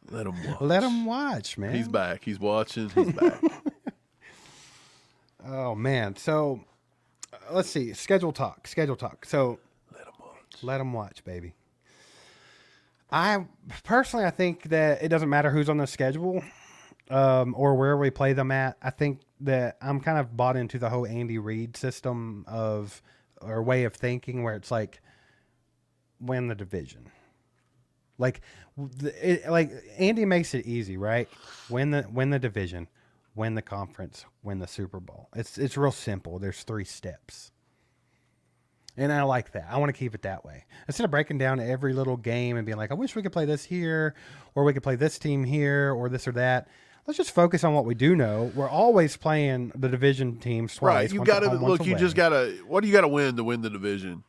Let him watch. Let him watch, man. He's back. He's watching. He's back. Oh, man. So, let's see. Schedule talk. So, let him watch, baby. I think that it doesn't matter who's on the schedule or where we play them at. I think that I'm kind of bought into the whole Andy Reid system or way of thinking where it's like, win the division. Like Andy makes it easy, right? Win the division, win the conference, win the Super Bowl. It's real simple. There's 3 steps. And I like that. I want to keep it that way. Instead of breaking down every little game and being like, I wish we could play this here, or we could play this team here, or this or that. Let's just focus on what we do know. We're always playing the division teams twice. Right. You got to look. You just got to. What do you got to win the division?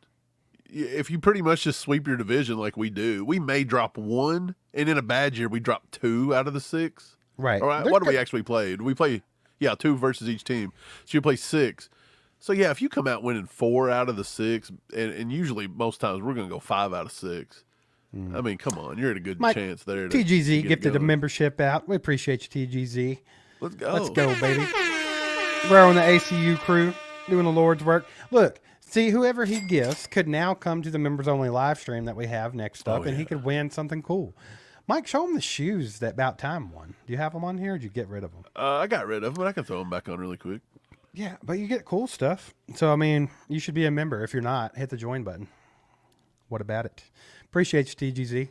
If you pretty much just sweep your division like we do, we may drop 1, and in a bad year we drop 2 out of the 6. Right. All right. What do we actually play? We play 2 versus each team. So you play 6. So, yeah, if you come out winning 4 out of the 6, and usually most times we're going to go 5 out of 6. I mean, come on. You're at a good chance there. TGZ gifted a membership out. We appreciate you, TGZ. Let's go. Let's go, baby. We're on the ACU crew doing the Lord's work. Look, see, whoever he gifts could now come to the members-only live stream that we have next up, and he could win something cool. Mike, show him the shoes that About Time won. Do you have them on here, or did you get rid of them? I got rid of them, but I can throw them back on really quick. Yeah, but you get cool stuff. So, I mean, you should be a member. If you're not, hit the join button. What about it? Appreciate you, TGZ.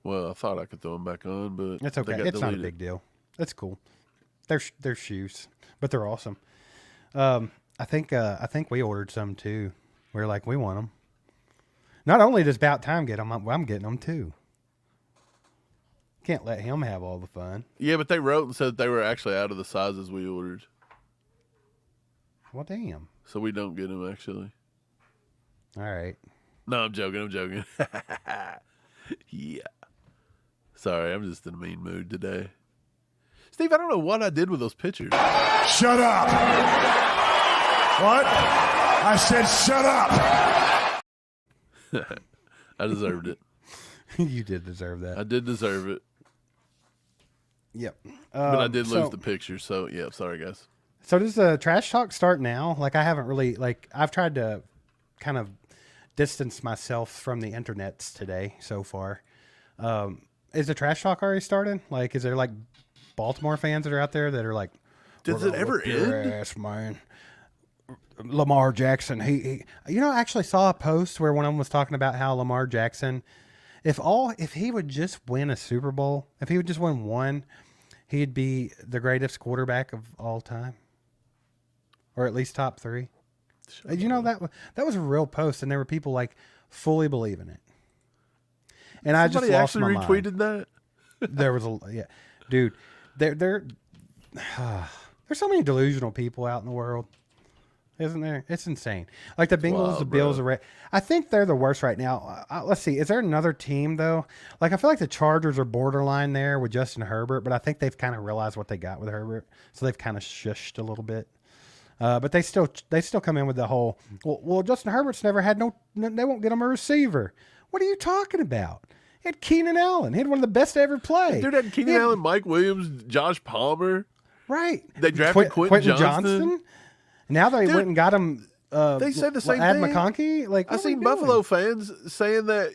Well, I thought I could throw them back on, but It's okay. It's not a big deal. That's cool. They're shoes, but they're awesome. I think we ordered some too. We were like, we want them. Not only does About Time get them, I'm getting them too. Can't let him have all the fun. Yeah, but they wrote and said they were actually out of the sizes we ordered. Well, damn. So we don't get them, actually. All right. No, I'm joking. Yeah. Sorry, I'm just in a mean mood today. Steve, I don't know what I did with those pictures. Shut up. What? I said shut up. I deserved it. You did deserve that. I did deserve it. Yep. But I did lose the picture, so yeah, sorry guys. So does the trash talk start now? Like I haven't really I've tried to kind of distance myself from the internets today so far. Is the trash talk already started? Like, is there like Baltimore fans that are out there that are like, does it ever end? Ass, man. Lamar Jackson. He I actually saw a post where one of them was talking about how Lamar Jackson, if he would just win a Super Bowl, if he would just win one, he'd be the greatest quarterback of all time, or at least top 3. That was a real post, and there were people like fully believing it. And I just lost my mind. Somebody actually retweeted that. There was dude. There's so many delusional people out in the world, isn't there? It's insane. Like the Bengals, the Bills, I think they're the worst right now. Let's see. Is there another team though? Like I feel like the Chargers are borderline there with Justin Herbert, but I think they've kind of realized what they got with Herbert, so they've kind of shushed a little bit. But they still come in with the whole, well, Justin Herbert's never had they won't get him a receiver. What are you talking about? He had Keenan Allen. He had one of the best to ever play. Dude had Keenan Allen, Mike Williams, Josh Palmer. Right. They drafted Quentin Johnston. Now they went and got him. They said the same thing. McConkey. Like I seen Buffalo fans saying that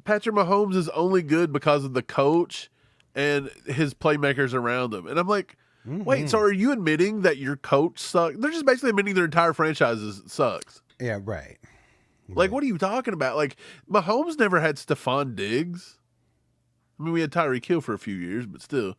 Patrick Mahomes is only good because of the coach and his playmakers around him. And I'm like, Wait, so are you admitting that your coach sucks? They're just basically admitting their entire franchise sucks. Yeah, right. Like, what are you talking about? Like, Mahomes never had Stephon Diggs. I mean, we had Tyreek Hill for a few years, but still,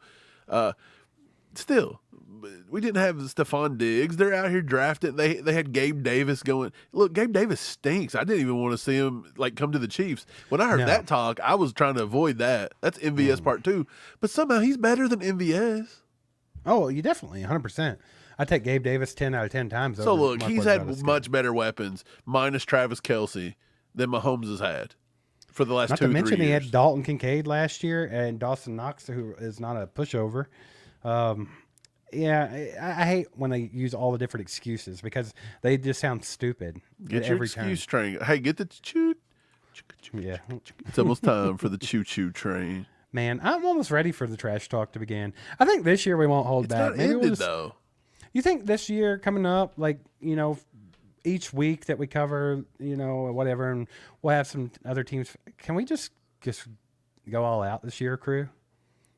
we didn't have Stephon Diggs. They're out here drafting. They had Gabe Davis going. Look, Gabe Davis stinks. I didn't even want to see him like come to the Chiefs. When I heard that talk, I was trying to avoid that. That's MVS part 2. But somehow he's better than MVS. Oh, you definitely 100%. I take Gabe Davis 10 out of 10 times. So look, he's had much better weapons, minus Travis Kelce, than Mahomes has had for the last 2 or 3 years. Not to mention he had Dalton Kincaid last year and Dawson Knox, who is not a pushover. Yeah, I hate when they use all the different excuses because they just sound stupid. Get your excuse train. Hey, get the choo. Yeah, it's almost time for the choo-choo train. Man, I'm almost ready for the trash talk to begin. I think this year we won't hold it's back. Not Maybe ended, though. You think this year coming up, like, each week that we cover, or whatever, and we'll have some other teams. Can we just go all out this year, crew?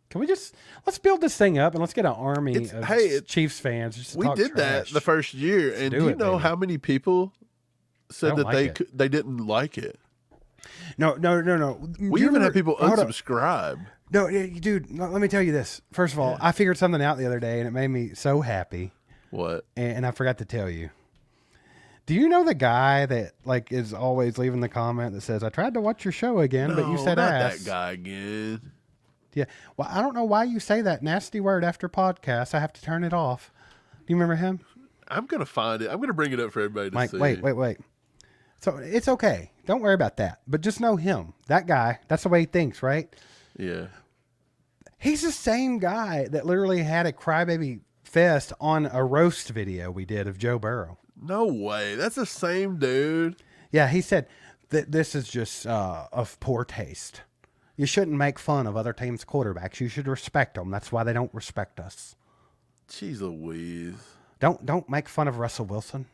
Can we let's build this thing up and let's get an army of Chiefs fans. Just we did that the first year, and do you know how many people said that they didn't like it? No. We even had people unsubscribe. No, dude, let me tell you this. First of all, I figured something out the other day, and it made me so happy. What? And I forgot to tell you. Do you know the guy that is always leaving the comment that says, "I tried to watch your show again, but you said not ass." That guy again. Yeah. Well, I don't know why you say that nasty word after podcast. I have to turn it off. Do you remember him? I'm gonna find it. I'm gonna bring it up for everybody to see. Wait. So it's okay. Don't worry about that. But just know him. That guy. That's the way he thinks, right? Yeah. He's the same guy that literally had a crybaby fest on a roast video we did of Joe Burrow. No way. That's the same dude. Yeah, he said that this is just of poor taste. You shouldn't make fun of other teams' quarterbacks. You should respect them. That's why they don't respect us. Jeez Louise. Don't make fun of Russell Wilson.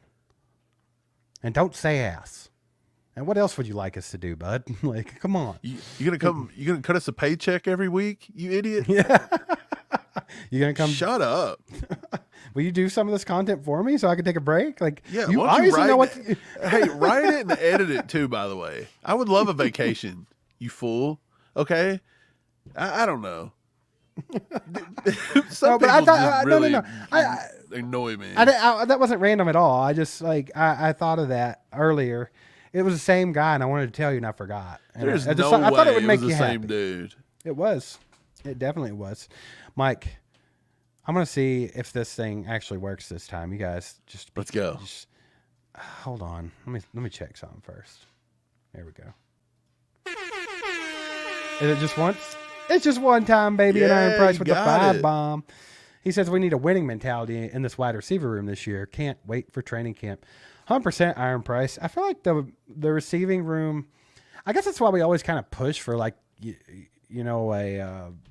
And don't say ass. And what else would you like us to do, bud? Come on. You gonna cut us a paycheck every week, you idiot? Yeah. You gonna come? Shut up. Will you do some of this content for me so I can take a break? Yeah, you obviously know what. Hey, write it and edit it too. By the way, I would love a vacation. You fool. Okay, I don't know. Some people just really annoy me. That wasn't random at all. I just I thought of that earlier. It was the same guy, and I wanted to tell you, and I forgot. And There's I no way thought it would make was you the happy. same dude. It was. It definitely was. Mike, I'm gonna see if this thing actually works this time. You guys let's go. Hold on. Let me check something first. There we go. Is it just once? It's just one time, baby, and Iron Price with the 5 bomb. He says we need a winning mentality in this wide receiver room this year. Can't wait for training camp. 100% Iron Price. I feel like the receiving room, I guess that's why we always kind of push for a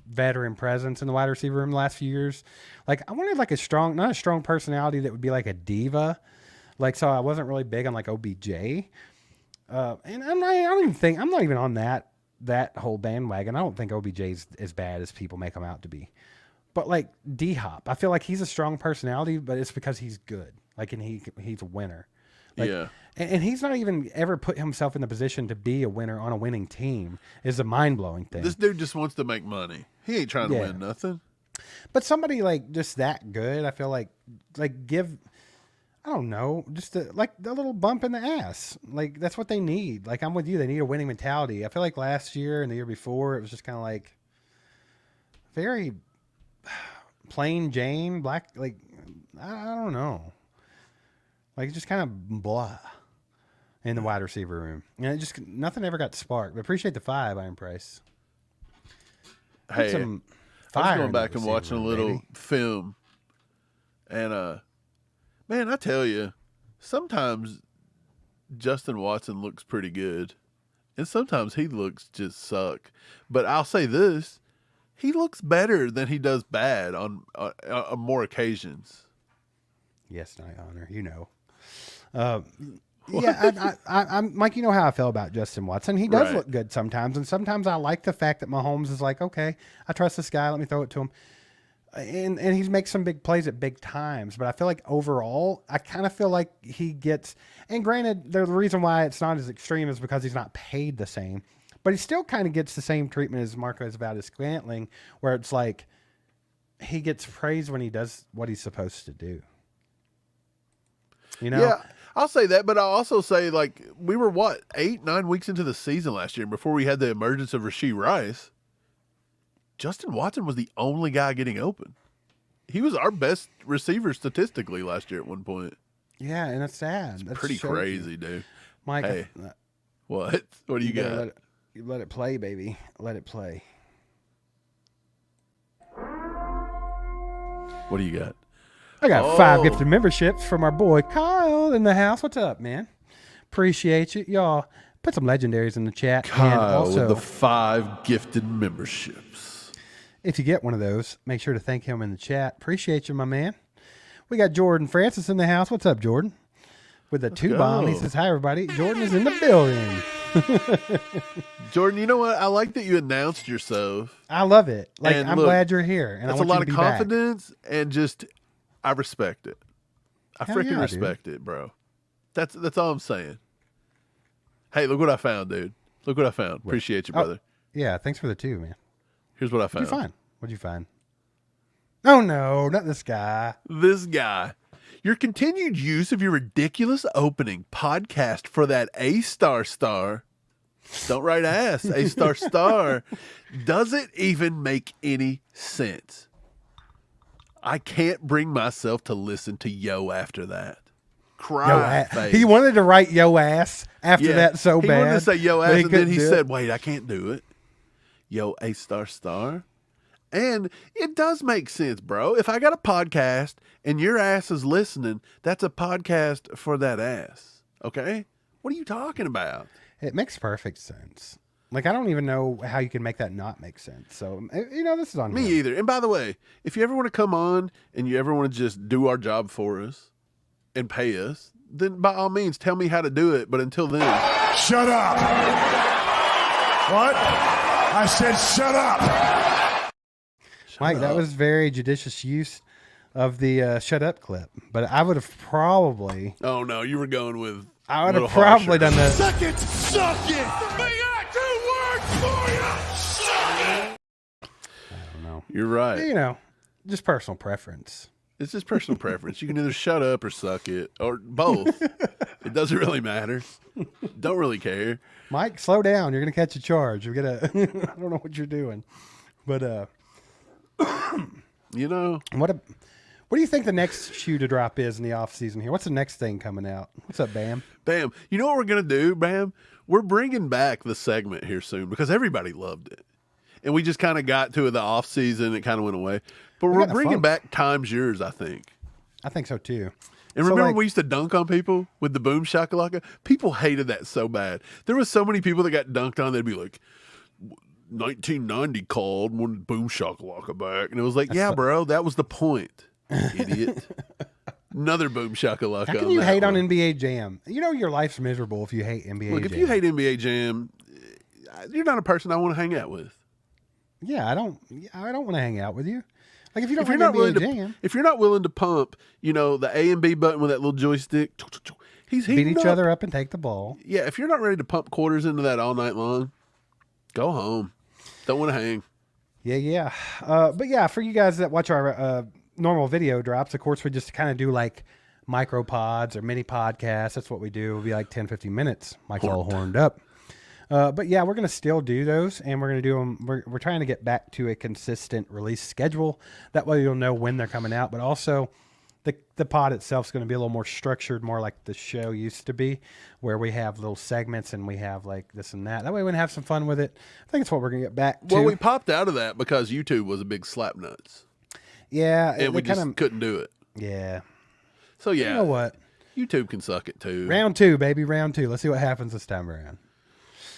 veteran presence in the wide receiver room the last few years. I wanted not a strong personality that would be like a diva. So I wasn't really big on OBJ. And I'm not even on that whole bandwagon. I don't think OBJ's as bad as people make him out to be. But D-Hop, I feel like he's a strong personality, but it's because he's good. And he's a winner. Yeah. And he's not even ever put himself in the position to be a winner on a winning team is a mind-blowing thing. This dude just wants to make money. He ain't trying to win nothing. But somebody just that good, I feel give, I don't know, just a little bump in the ass. That's what they need. I'm with you. They need a winning mentality. I feel like last year and the year before, it was just kind of very plain Jane, black, I don't know. Just kind of blah in the wide receiver room. And nothing ever got sparked. But appreciate the 5, Iron Price. Hey, I was going back and watching a little film. And, man, I tell you, sometimes Justin Watson looks pretty good. And sometimes he looks just suck. But I'll say this, he looks better than he does bad on more occasions. Yes, Night Honor, you know. Yeah, I'm Mike. You know how I feel about Justin Watson. He does look good sometimes, and sometimes I like the fact that Mahomes is okay, I trust this guy. Let me throw it to him. And he makes some big plays at big times, but I feel like overall, I kind of feel like he gets, and granted, the reason why it's not as extreme is because he's not paid the same, but he still kind of gets the same treatment as Marquez Valdes-Scantling, where it's like he gets praised when he does what he's supposed to do. You know? Yeah, I'll say that, but I'll also say, like, we were, 8-9 weeks into the season last year before we had the emergence of Rashee Rice. Justin Watson was the only guy getting open. He was our best receiver statistically last year at one point. Yeah, and it's sad. That's Pretty crazy, dude. Mike, Hey, what? What do you got? Let it play, baby. Let it play. What do you got? I got 5 gifted memberships from our boy Kyle in the house. What's up, man? Appreciate you. Y'all put some legendaries in the chat. And Kyle also, with the 5 gifted memberships. if you get one of those, make sure to thank him in the chat. Appreciate you, my man. We got Jordan Francis in the house. What's up, Jordan? With a 2-bomb. He says, hi, everybody. Jordan is in the building. Jordan, you know what? I like that you announced yourself. I love it. Like, And I'm look, glad you're here. And That's I a want lot you of to be back. confidence and just, I respect it. I Hell freaking yeah, respect it, bro. That's all I'm saying. Hey, look what I found, dude. Look what I found. Appreciate you, brother. Yeah, thanks for the 2, man. Here's what I found. What'd you find? What'd you find? Oh, no, not this guy. This guy. Your continued use of your ridiculous opening podcast for that A-star, don't write ass, A-star, doesn't even make any sense. I can't bring myself to listen to yo after that. Cry face. He wanted to write yo ass after that so bad. He wanted to say yo but ass, and then he couldn't do said, it. wait, I can't do it. Yo A-star. And it does make sense, bro. If I got a podcast and your ass is listening, that's a podcast for that ass. Okay? What are you talking about? It makes perfect sense. Like, I don't even know how you can make that not make sense. So, this is on Me him. either. And by the way, if you ever want to come on and you ever want to just do our job for us and pay us, then by all means, tell me how to do it. But until then, Shut up. What? I said shut up. Mike, that was very judicious use of the shut up clip. But I would have probably, oh no, you were going with. I would a have little probably harsher. done the, Suck it. Suck it. We got 2 words for you. Suck it. You're right. Just personal preference. It's just personal preference. You can either shut up or suck it, or both. It doesn't really matter. Don't really care. Mike, slow down. You're going to catch a charge. You're going to, I don't know what you're doing. But, You know, what do you think the next shoe to drop is in the offseason here? What's the next thing coming out? What's up, Bam? Bam. You know what we're going to do, Bam? We're bringing back the segment here soon because everybody loved it. And we just kind of got to the off season. It kind of went away. But we're got the bringing funk. back Time's Yours, I think. I think so, too. And So, remember like- we used to dunk on people with the boom shakalaka? People hated that so bad. There was so many people that got dunked on. They'd be like, 1990 called when boom shakalaka back. And it was like, yeah, bro, that was the point, idiot. Another boom shakalaka. How can you hate on NBA Jam? Your life's miserable if you hate NBA Look, Jam. if you hate NBA Jam, you're not a person I want to hang out with. Yeah, I don't want to hang out with you. Like, if you don't If you're like not willing NBA to, Jam, if you're not willing to pump, the A and B button with that little joystick, he's beat heating each up. other up and take the ball. Yeah, if you're not ready to pump quarters into that all night long, go home. Don't want to hang. Yeah. But yeah, for you guys that watch our normal video drops, of course, we just kind of do like micro pods or mini podcasts. That's what we do. It'll be like 10, 15 minutes. Mike's all horned up. But yeah, we're going to still do those, and we're going to do them. We're trying to get back to a consistent release schedule. That way you'll know when they're coming out, but also the pod itself is going to be a little more structured, more like the show used to be, where we have little segments and we have like this and that. That way we can have some fun with it. I think it's what we're going to get back to. Well, we popped out of that because YouTube was a big slap nuts. Yeah. And we just couldn't do it. Yeah. So, yeah. You know what? YouTube can suck it too. Round 2, baby. Round 2. Let's see what happens this time around.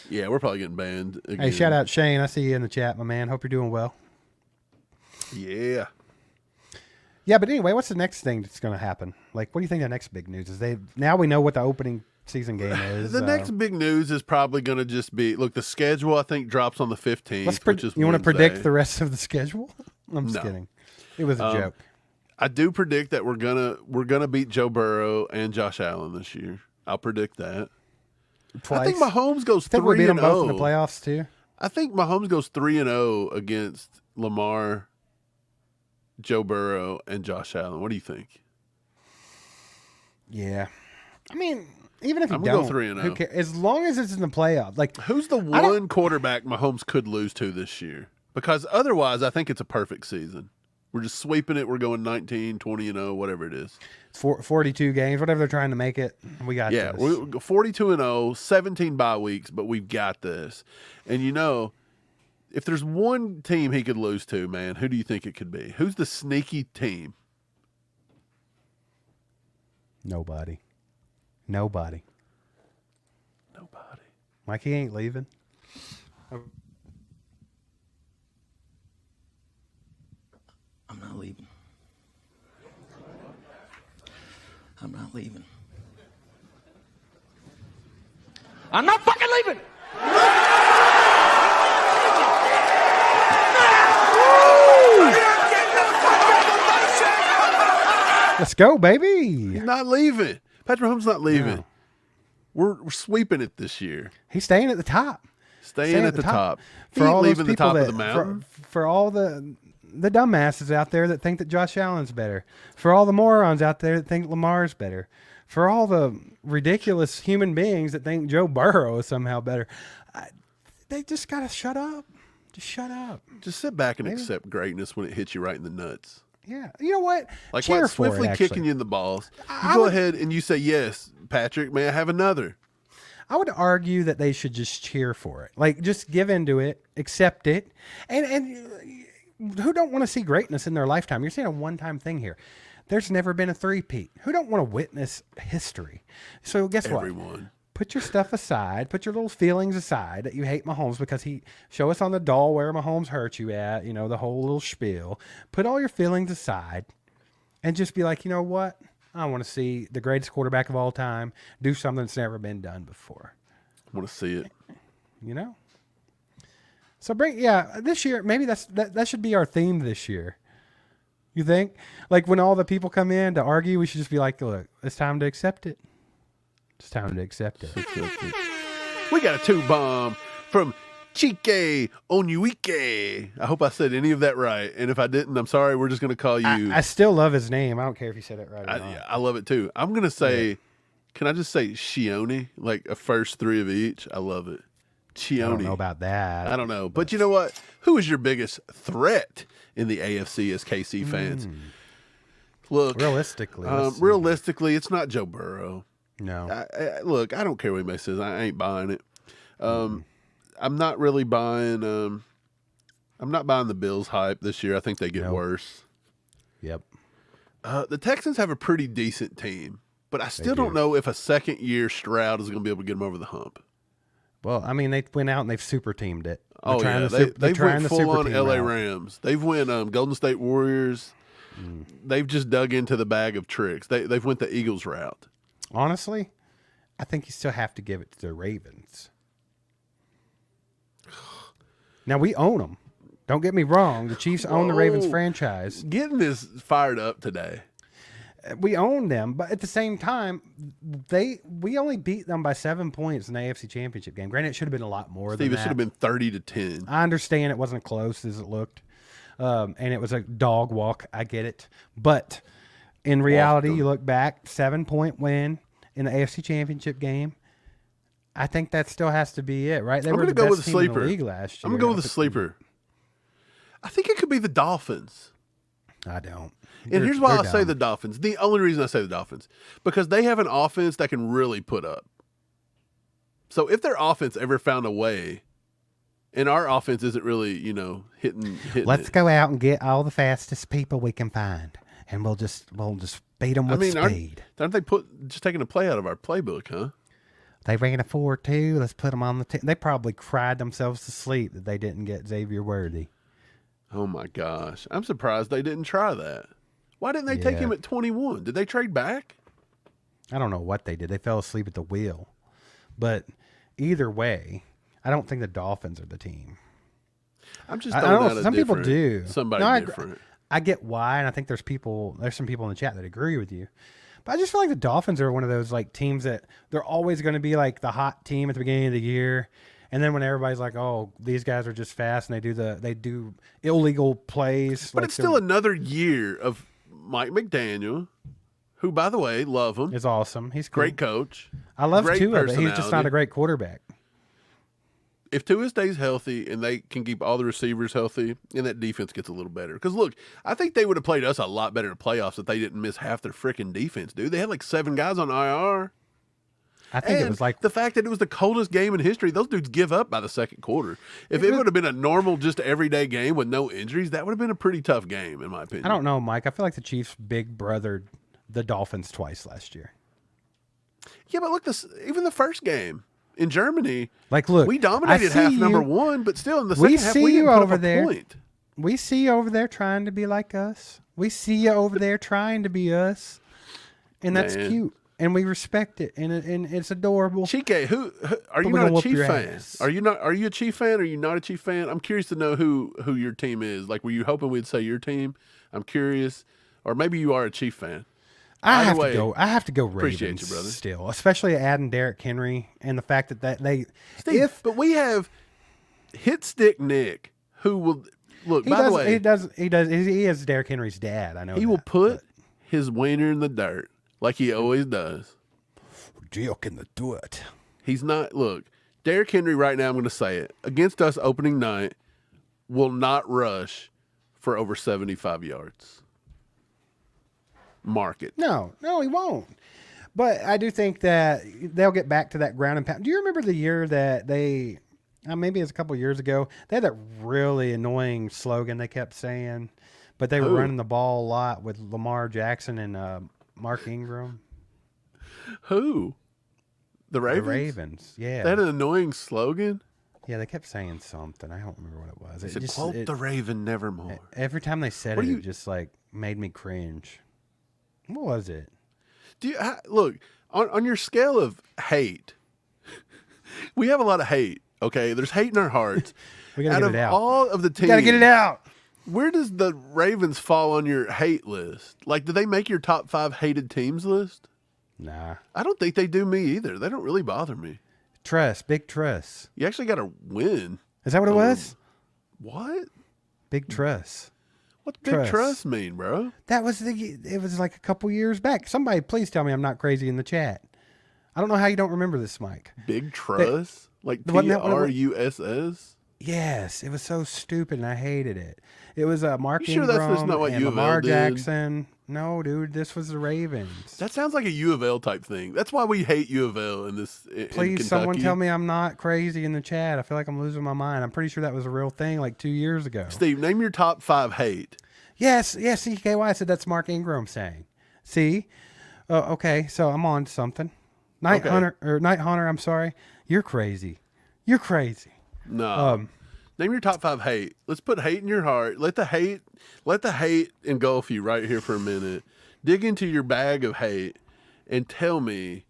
Yeah, we're probably getting banned again. Hey, shout out Shane. I see you in the chat, my man. Hope you're doing well. Yeah. Yeah, but anyway, what's the next thing that's going to happen? Like, what do you think the next big news is? Now we know what the opening season game is. The next big news is probably going to just be, look, the schedule I think drops on the 15th, which is you want to Wednesday. predict the rest of the schedule? I'm just No. kidding. It was a joke. I do predict that we're gonna beat Joe Burrow and Josh Allen this year. I'll predict that. Twice. I think Mahomes goes I think we beat 3-0. them both in the playoffs too. I think Mahomes goes 3-0 against Lamar, Joe Burrow, and Josh Allen. What do you think? Yeah, I mean, even if you I'm gonna don't, go 3-0. who cares? As long as it's in the playoffs, like Who's the one quarterback Mahomes could lose to this year? Because otherwise, I think it's a perfect season. We're just sweeping it. We're going 19, 20-0, whatever it is. 42 games, whatever they're trying to make it. We got Yeah, this. we're 42-0, 17 bye weeks, but we've got this. And if there's one team he could lose to, man, who do you think it could be? Who's the sneaky team? Nobody. Mikey ain't leaving. I'm not leaving. I'm not leaving. I'm not fucking leaving! Let's go, baby. He's not leaving. Patrick Mahomes not leaving. No. We're sweeping it this year. He's staying at the top. Staying at the top. He For ain't all those leaving the people top that, of the mountain. For all the dumbasses out there that think that Josh Allen's better. For all the morons out there that think Lamar's better. For all the ridiculous human beings that think Joe Burrow is somehow better. They just got to shut up. Just shut up. Just sit back and accept greatness when it hits you right in the nuts. Yeah. You know what? Like Cheer while for swiftly it, actually. kicking you in the balls. You go ahead and you say, yes, Patrick, may I have another? I would argue that they should just cheer for it. Like, just give into it, accept it. And who don't want to see greatness in their lifetime? You're seeing a one-time thing here. There's never been a three-peat. Who don't want to witness history? So guess what? Everyone. Put your stuff aside. Put your little feelings aside that you hate Mahomes because show us on the doll where Mahomes hurt you at, the whole little spiel. Put all your feelings aside and just be like, you know what? I want to see the greatest quarterback of all time do something that's never been done before. I want to see it. So this year, maybe that should be our theme this year. You think? Like when all the people come in to argue, we should just be like, look, it's time to accept it. It's time to accept it. We got a 2-bomb from Chique Onyuike. I hope I said any of that right. And if I didn't, I'm sorry. We're just going to call you. I still love his name. I don't care if you said it right or not. I love it too. I'm going to say, can I just say Shione? Like a first 3 of each. I love it. Chione. I don't know about that. I don't know. But you know what? Who is your biggest threat in the AFC as KC fans? Look. Realistically, it's not Joe Burrow. No. Look, I don't care what anybody says. I ain't buying it. I'm not really buying. I'm not buying the Bills hype this year. I think they get worse. Yep. The Texans have a pretty decent team, but I still don't know if a second-year Stroud is going to be able to get them over the hump. Well, I mean, they went out and they've super teamed it. They've went full on LA Rams. They've went Golden State Warriors. They've just dug into the bag of tricks. They've went the Eagles route. Honestly, I think you still have to give it to the Ravens. Now, we own them. Don't get me wrong. The Chiefs own the Ravens franchise. Getting this fired up today. We own them, but at the same time, we only beat them by 7 points in the AFC Championship game. Granted, it should have been a lot more than that. It should have been 30-10. I understand it wasn't close as it looked, and it was a dog walk. I get it. But in reality, you look back, 7-point win in the AFC Championship game. I think that still has to be it, right? They were the best team in the league last year. I'm going to go with a sleeper. I think it could be the Dolphins. I don't. And here's why I say the Dolphins. The only reason I say the Dolphins, because they have an offense that can really put up. So if their offense ever found a way, and our offense isn't really, hitting Let's go out and get all the fastest people we can find, and we'll just beat them with speed. Aren't they just taking a play out of our playbook, huh? They ran a 4-2. Let's put them on the team. They probably cried themselves to sleep that they didn't get Xavier Worthy. Oh, my gosh. I'm surprised they didn't try that. Why didn't they take him at 21? Did they trade back? I don't know what they did. They fell asleep at the wheel. But either way, I don't think the Dolphins are the team. I'm just throwing out some people do. Somebody different. I get why, and I think there's some people in the chat that agree with you. But I just feel like the Dolphins are one of those like teams that they're always going to be like the hot team at the beginning of the year, and then when everybody's like, "Oh, these guys are just fast," and they do illegal plays. But like it's still another year of Mike McDaniel, who, by the way, love him. It's awesome. He's cool. Great coach. I love Great Tua, but he's just not personality. a great quarterback. If Tua stays healthy and they can keep all the receivers healthy, and that defense gets a little better. Because, look, I think they would have played us a lot better in the playoffs if they didn't miss half their freaking defense, dude. They had like 7 guys on IR. I think and it was like the fact that it was the coldest game in history, those dudes give up by the second quarter. If it would have been a normal, just everyday game with no injuries, that would have been a pretty tough game, in my opinion. I don't know, Mike. I feel like the Chiefs big brothered the Dolphins twice last year. Yeah, but look, even the first game in Germany, Like, look, we dominated half number 1, but still in the second half, we didn't put up a point. We see you over there trying to be like us. We see you over there trying to be us, and that's Man. cute, and we respect it, and it's adorable. Chike, who are you we're not gonna a whoop Chief your fan? ass. Are you a Chief fan? Or are you not a Chief fan? I'm curious to know who your team is. Like, were you hoping we'd say your team? I'm curious, or maybe you are a Chief fan. I Either way, have to go Ravens appreciate you, brother. still, especially adding Derrick Henry and the fact that they Steve, but we have Hit Stick Nick, who will look. he By the does way, he is Derrick Henry's dad. I know he will put his wiener in the dirt like he always does. Jill in the dirt. He's not. Look, Derrick Henry right now, I'm going to say it, against us opening night, will not rush for over 75 yards. Mark it. No, he won't. But I do think that they'll get back to that ground and pound. Do you remember the year that they, maybe it's a couple years ago, they had that really annoying slogan they kept saying, but they were running the ball a lot with Lamar Jackson and Mark Ingram. Who? The Ravens? The Ravens, yeah. They had an annoying slogan? Yeah, they kept saying something. I don't remember what it was. They said, quote the Raven nevermore. Every time they said it just like made me cringe. What was it? Do you look on your scale of hate? We have a lot of hate. Okay, there's hate in our hearts. We gotta get it out. All of the teams, We gotta get it out. Where does the Ravens fall on your hate list? Like, do they make your top 5 hated teams list? Nah. I don't think they do me either. They don't really bother me. Big Truss. You actually got to win. Is that what it was? What? Big Truss. What's big Trust. trust mean, bro? That was it was like a couple years back. Somebody please tell me I'm not crazy in the chat. I don't know how you don't remember this, Mike. Big trust? Like wasn't that what it was? TRUSS? Yes, it was so stupid and I hated it. It was Mark You sure Ingram that's just not what and U of L Lamar did? Jackson. No, dude, this was the Ravens. That sounds like a U of L type thing. That's why we hate U of L in this. In Please, someone Kentucky. tell me I'm not crazy in the chat. I feel like I'm losing my mind. I'm pretty sure that was a real thing like 2 years ago. Steve, name your top 5 hate. Yes, CKY. I said that's Mark Ingram saying. See? Okay, so I'm on to something. Night Hunter, I'm sorry. You're crazy. You're crazy. No. Name your top 5 hate. Let's put hate in your heart. Let the hate engulf you right here for a minute. Dig into your bag of hate and tell me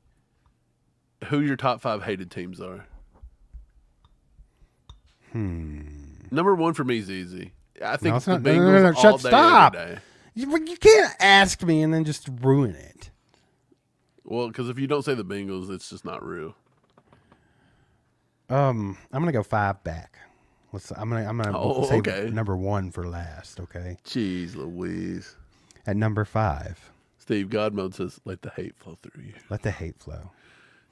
who your top 5 hated teams are. Number 1 for me is easy. I think it's the Bengals all day, stop. every day. You can't ask me and then just ruin it. Well, because if you don't say the Bengals, it's just not real. I'm gonna go 5 back. I'm gonna save okay. number 1 for last. Okay. Jeez Louise. At number 5, Steve, God mode says, let the hate flow through you. let the hate flow.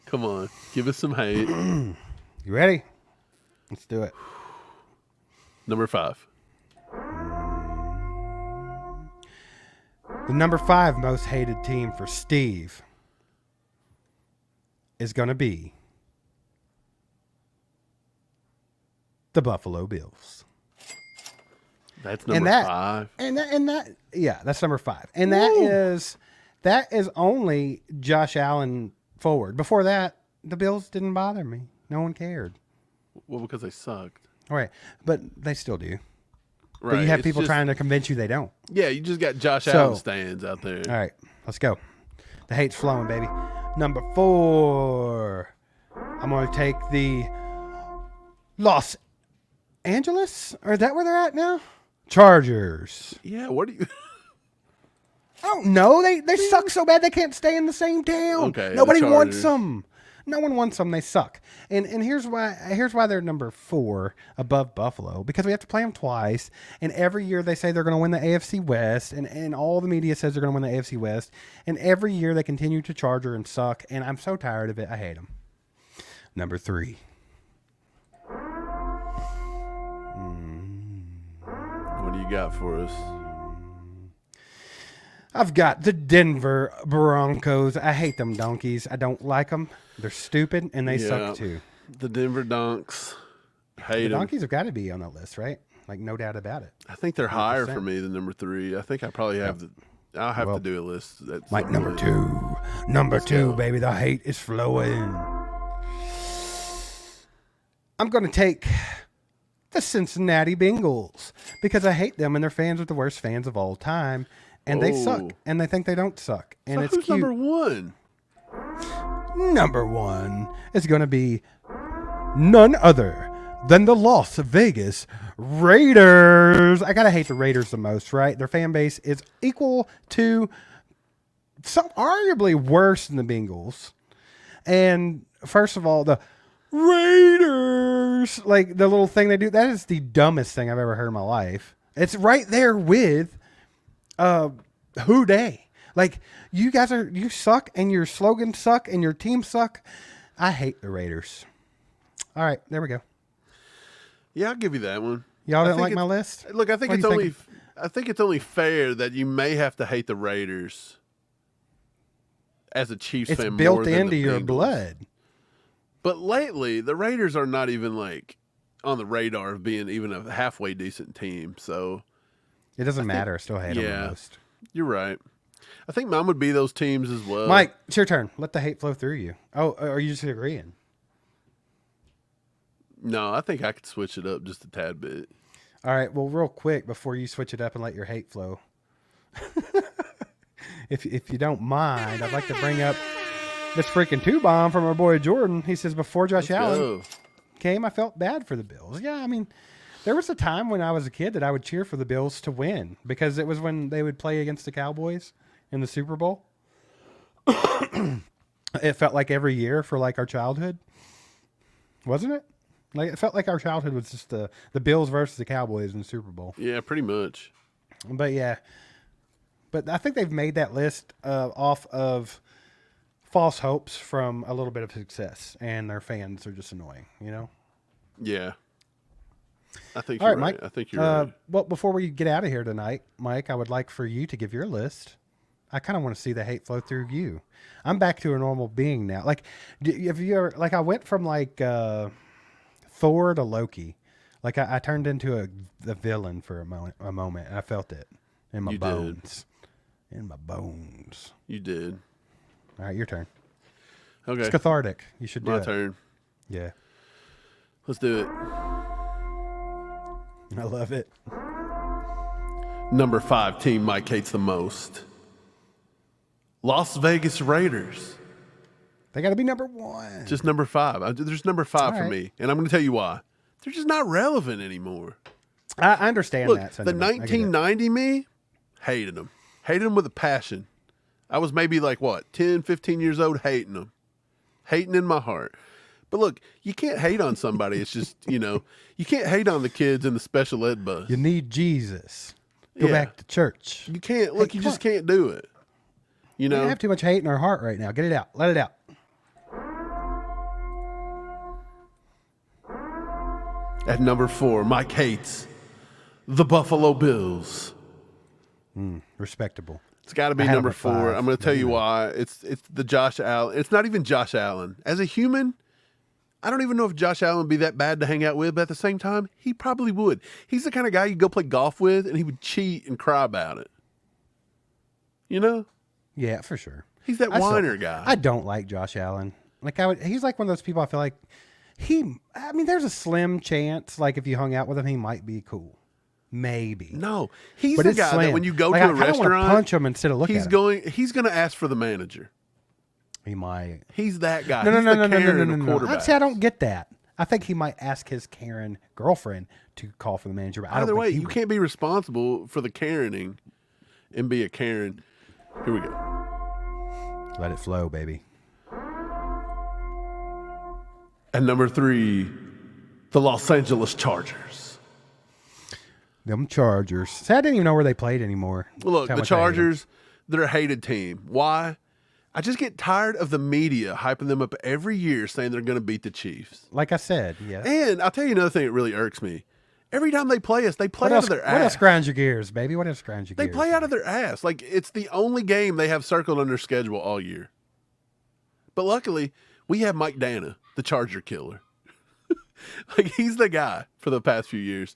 Come on. Give us some hate. You ready? Let's do it. Number 5. The number 5 most hated team for Steve is gonna be the Buffalo Bills. That's number 5. Yeah, that's number 5. And that is only Josh Allen forward. Before that, the Bills didn't bother me. No one cared. Well, because they sucked. All right, but they still do. Right. But you have it's people just- trying to convince you they don't. Yeah, you just got Josh Allen stands out there. All right, let's go. The hate's flowing, baby. Number 4, I'm going to take the Los Angeles. Or is that where they're at now? Chargers. Yeah, what do you? I don't know. They suck so bad they can't stay in the same town. Okay, Nobody the wants Chargers. them. No one wants them. They suck. And here's why they're number 4 above Buffalo, because we have to play them twice. And every year they say they're going to win the AFC West, and all the media says they're going to win the AFC West. And every year they continue to charger and suck. And I'm so tired of it. I hate them. Number 3. What do you got for us? I've got the Denver Broncos. I hate them donkeys. I don't like them. They're stupid, and they suck too. The Denver Donks. Hate The them. donkeys have got to be on that list, right? Like, no doubt about it. I think they're higher 100%. for me than number 3. I think I probably have the. I'll have to do a list. That's Like number 2. Number 2, baby. The hate is flowing. I'm going to take the Cincinnati Bengals because I hate them, and their fans are the worst fans of all time. And they suck, Oh. and they think they don't suck. And So it's who's cute. number 1? Number 1 is going to be none other than the Las Vegas Raiders. I got to hate the Raiders the most, right? Their fan base is equal to some arguably worse than the Bengals. And first of all, the Raiders, like the little thing they do, that is the dumbest thing I've ever heard in my life. It's right there with who dey. Like, you suck, and your slogans suck, and your team suck. I hate the Raiders. All right, there we go. Yeah, I'll give you that one. Y'all I didn't think like my it's- list? Look, I think What it's do you only. think? I think it's only fair that you may have to hate the Raiders as a Chiefs It's fan more built than into the your Bengals. blood. But lately, the Raiders are not even like on the radar of being even a halfway decent team. So It doesn't matter. I still hate them yeah. the most. you're right. I think mine would be those teams as well. Mike, it's your turn. Let the hate flow through you. Oh, are you just agreeing? No, I think I could switch it up just a tad bit. All right. Well, real quick before you switch it up and let your hate flow, if you don't mind, I'd like to bring up this freaking 2-bomb from our boy Jordan. He says, before Josh Allen Go. came, I felt bad for the Bills. Yeah, I mean, there was a time when I was a kid that I would cheer for the Bills to win because it was when they would play against the Cowboys in the Super Bowl. It felt like every year for like our childhood, wasn't it? Like, it felt like our childhood was just the Bills versus the Cowboys in the Super Bowl. Yeah, pretty much. But yeah, but I think they've made that list off of false hopes from a little bit of success, and their fans are just annoying, you know? Yeah. I think All you're right, right. Mike. I think you're right. Well, before we get out of here tonight, Mike, I would like for you to give your list. I kind of want to see the hate flow through you. I'm back to a normal being now. Like, have you ever, like, I went from like Thor to Loki. Like, I turned into a villain for a moment. I felt it in my You did. bones. In my bones. You did. All right, your turn. Okay. It's cathartic. You should do My it. turn. Yeah, Let's do it. I love it. Number 5 team Mike hates the most. Las Vegas Raiders. They got to be number 1. Just number 5. There's number 5 All for right. me. And I'm going to tell you why. They're just not relevant anymore. I understand Look, that. the sentiment. I get it. 1990 me hated them. Hated them with a passion. I was maybe like, 10, 15 years old hating them. Hating in my heart. But look, you can't hate on somebody. It's just, you can't hate on the kids in the special ed bus. You need Jesus. Go Yeah. back to church. You can't, look, Hey, you come just on. can't do it. You We know? have too much hate in our heart right now. Get it out. Let it out. At number 4, Mike hates the Buffalo Bills. Respectable. It's got to be I had number him at 4. 5, I'm going to tell you why. It's the Josh Allen. It's not even Josh Allen. As a human, I don't even know if Josh Allen would be that bad to hang out with, but at the same time, he probably would. He's the kind of guy you go play golf with, and he would cheat and cry about it. You know? Yeah, for sure. He's that I still- whiner guy. I don't like Josh Allen. Like, he's like one of those people I feel like there's a slim chance, like, if you hung out with him, he might be cool. Maybe. No, he's But the it's guy that slim. when you go Like, to I a kinda wanna restaurant, punch him instead of look he's at him. he's going to ask for the manager. He might. He's that guy. No, He's no, the no, no, no, Karen no, of no, no. I'd quarterbacks. say I don't get that. I think he might ask his Karen girlfriend to call for the manager. But I don't Either think way, he you would. can't be responsible for the Karening and be a Karen. Here we go. Let it flow, baby. And number 3, the Los Angeles Chargers. Them Chargers. See, I didn't even know where they played anymore. Well, look, That's the how much I hate them. Chargers, they're a hated team. Why? I just get tired of the media hyping them up every year saying they're going to beat the Chiefs. Like I said, yeah. And I'll tell you another thing that really irks me. Every time they play us, they play out of their ass. What else grinds your gears, baby? What else grinds your They gears? play out of their ass. Like, it's the only game they have circled on their schedule all year. But luckily, we have Mike Dana, the Charger killer. Like, he's the guy for the past few years.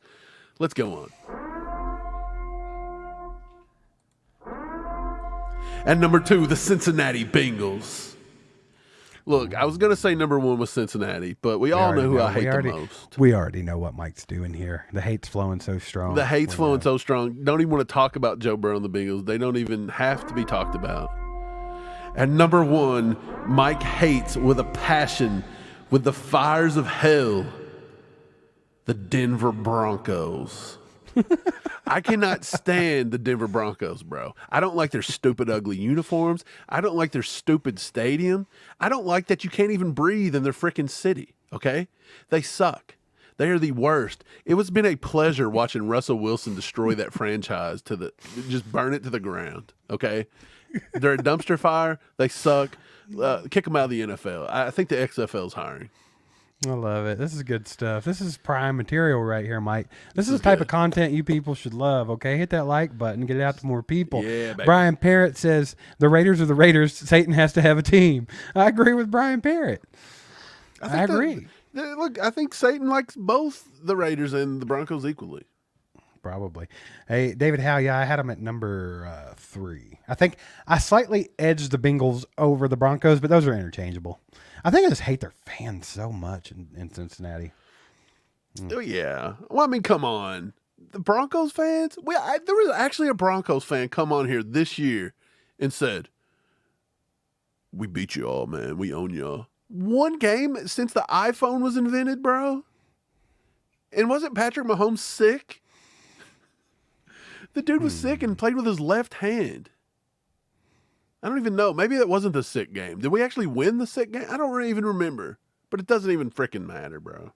Let's go on. And number 2, the Cincinnati Bengals. Look, I was going to say number 1 was Cincinnati, but we all know who I hate the most. We already know what Mike's doing here. The hate's flowing so strong. The hate's flowing so strong. Don't even want to talk about Joe Burrow and the Bengals. They don't even have to be talked about. And number 1, Mike hates with a passion, with the fires of hell, the Denver Broncos. I cannot stand the Denver Broncos, bro. I don't like their stupid, ugly uniforms. I don't like their stupid stadium. I don't like that you can't even breathe in their freaking city, okay? They suck. They are the worst. It has been a pleasure watching Russell Wilson destroy that franchise just burn it to the ground, okay? They're a dumpster fire. They suck. Kick them out of the NFL. I think the XFL is hiring. I love it. This is good stuff. This is prime material right here, Mike. This is the type of content you people should love, okay? Hit that like button. Get it out to more people. Yeah, baby. Brian Parrott says, the Raiders are the Raiders. Satan has to have a team. I agree with Brian Parrott. I agree. Look, I think Satan likes both the Raiders and the Broncos equally. Probably. Hey, David Howe, yeah, I had them at number 3. I think I slightly edged the Bengals over the Broncos, but those are interchangeable. I think I just hate their fans so much in Cincinnati. Oh, yeah. Well, I mean, come on. The Broncos fans? There was actually a Broncos fan come on here this year and said, we beat you all, man. We own y'all. One game since the iPhone was invented, bro? And wasn't Patrick Mahomes sick? The dude was sick and played with his left hand. I don't even know. Maybe that wasn't the sick game. Did we actually win the sick game? I don't really even remember. But it doesn't even freaking matter, bro.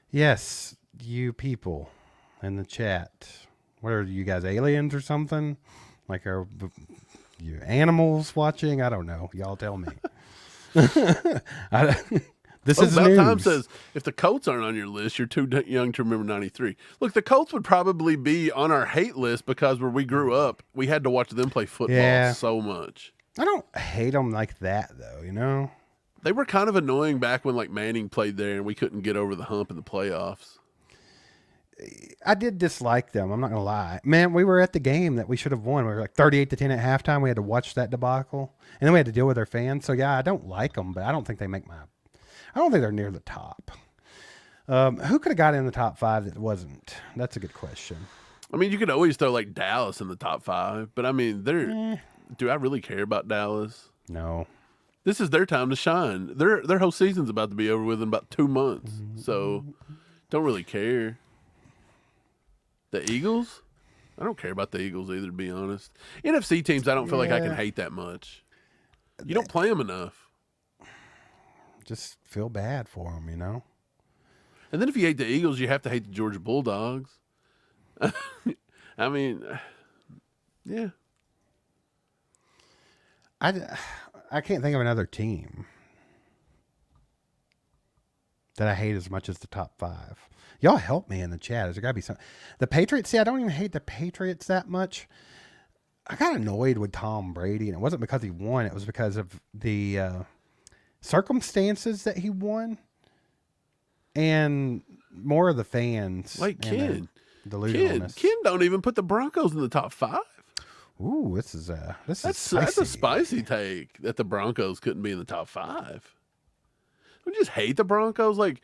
Yes, you people in the chat. What are you guys, aliens or something? Like, are you animals watching? I don't know. Y'all tell me. This is About news. Time says, if the Colts aren't on your list, you're too young to remember 93. Look, the Colts would probably be on our hate list because where we grew up, we had to watch them play football so much. I don't hate them like that, though, you know? They were kind of annoying back when like Manning played there and we couldn't get over the hump in the playoffs. I did dislike them. I'm not going to lie. Man, we were at the game that we should have won. We were like 38-10 at halftime. We had to watch that debacle. And then we had to deal with their fans. So, yeah, I don't like them, but I don't think they make I don't think they're near the top. Who could have got in the top 5 that wasn't? That's a good question. I mean, you could always throw like Dallas in the top 5, but I mean, do I really care about Dallas? No. This is their time to shine. Their whole season's about to be over with in about 2 months. So don't really care. The Eagles? I don't care about the Eagles either, to be honest. NFC teams, I don't feel like I can hate that much. You don't play them enough. Just feel bad for them, you know? And then if you hate the Eagles, you have to hate the Georgia Bulldogs. I mean, yeah. I can't think of another team that I hate as much as the top 5. Y'all help me in the chat. There's got to be some. The Patriots, see, I don't even hate the Patriots that much. I got annoyed with Tom Brady, and it wasn't because he won. It was because of the circumstances that he won and more of the fans. Like Ken. Delusionalness. Ken don't even put the Broncos in the top 5. Ooh, this is spicy. That's a spicy take that the Broncos couldn't be in the top 5. We just hate the Broncos like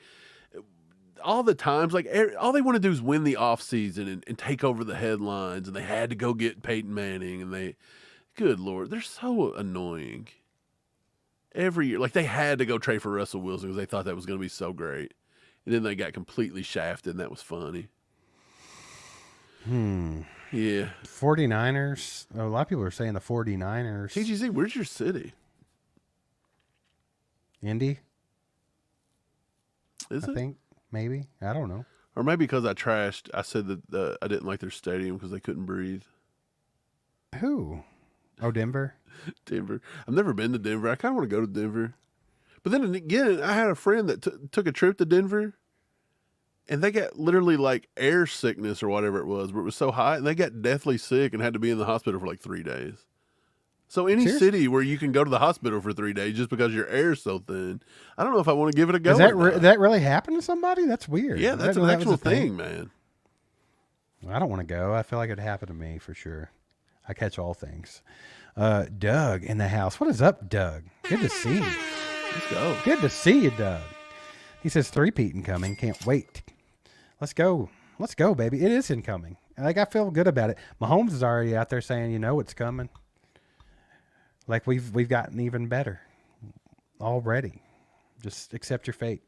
all the times. Like all they want to do is win the offseason and take over the headlines, and they had to go get Peyton Manning, and good Lord, they're so annoying. Every year. Like, they had to go trade for Russell Wilson because they thought that was going to be so great. And then they got completely shafted, and that was funny. Yeah. 49ers. A lot of people are saying the 49ers. TGZ, where's your city? Indy, Is I it? think. Maybe. I don't know. Or maybe because I said that I didn't like their stadium because they couldn't breathe. Who? Oh, Denver? Denver. I've never been to Denver. I kind of want to go to Denver. But then again, I had a friend that took a trip to Denver, and they got literally like air sickness or whatever it was, where it was so hot, and they got deathly sick and had to be in the hospital for like 3 days. So any Seriously? city where you can go to the hospital for 3 days just because your air's so thin, I don't know if I want to give it a go. Does that or not. that really happen to somebody? That's weird. Yeah, I that's didn't an know that was actual a thing, man. I don't want to go. I feel like it'd happen to me for sure. I catch all things. Doug in the house. What is up, Doug? Good to see you. Let's go. Good to see you, Doug. He says three-peat incoming. Can't wait. Let's go. Let's go, baby. It is incoming. Like, I feel good about it. Mahomes is already out there saying, you know, it's coming. Like, we've gotten even better already. Just accept your fate.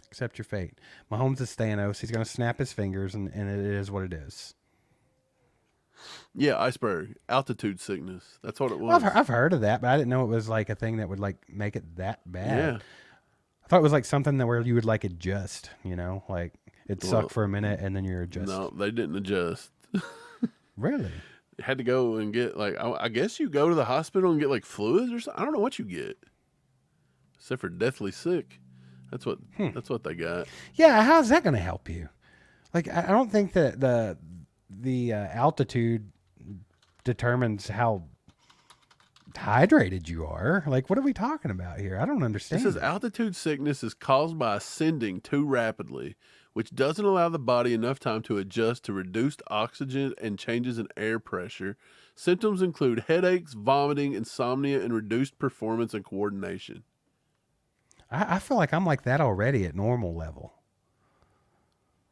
Accept your fate. Mahomes is Thanos. He's going to snap his fingers, and it is what it is. Yeah, iceberg. Altitude sickness. That's what it Well, was. I've heard of that, but I didn't know it was like a thing that would like make it that bad. Yeah. I thought it was like something that where you would like adjust, you know, like it sucked for a minute and then you're adjusted. No, they didn't adjust. Really? Had to go and get like I guess you go to the hospital and get like fluids or something. I don't know what you get, except for deathly sick. That's what they got. Yeah. How's that going to help you? Like, I don't think that the altitude determines how hydrated you are. Like, what are we talking about here? I don't It understand. says altitude sickness is caused by ascending too rapidly, which doesn't allow the body enough time to adjust to reduced oxygen and changes in air pressure. Symptoms include headaches, vomiting, insomnia, and reduced performance and coordination. I feel like I'm like that already at normal level.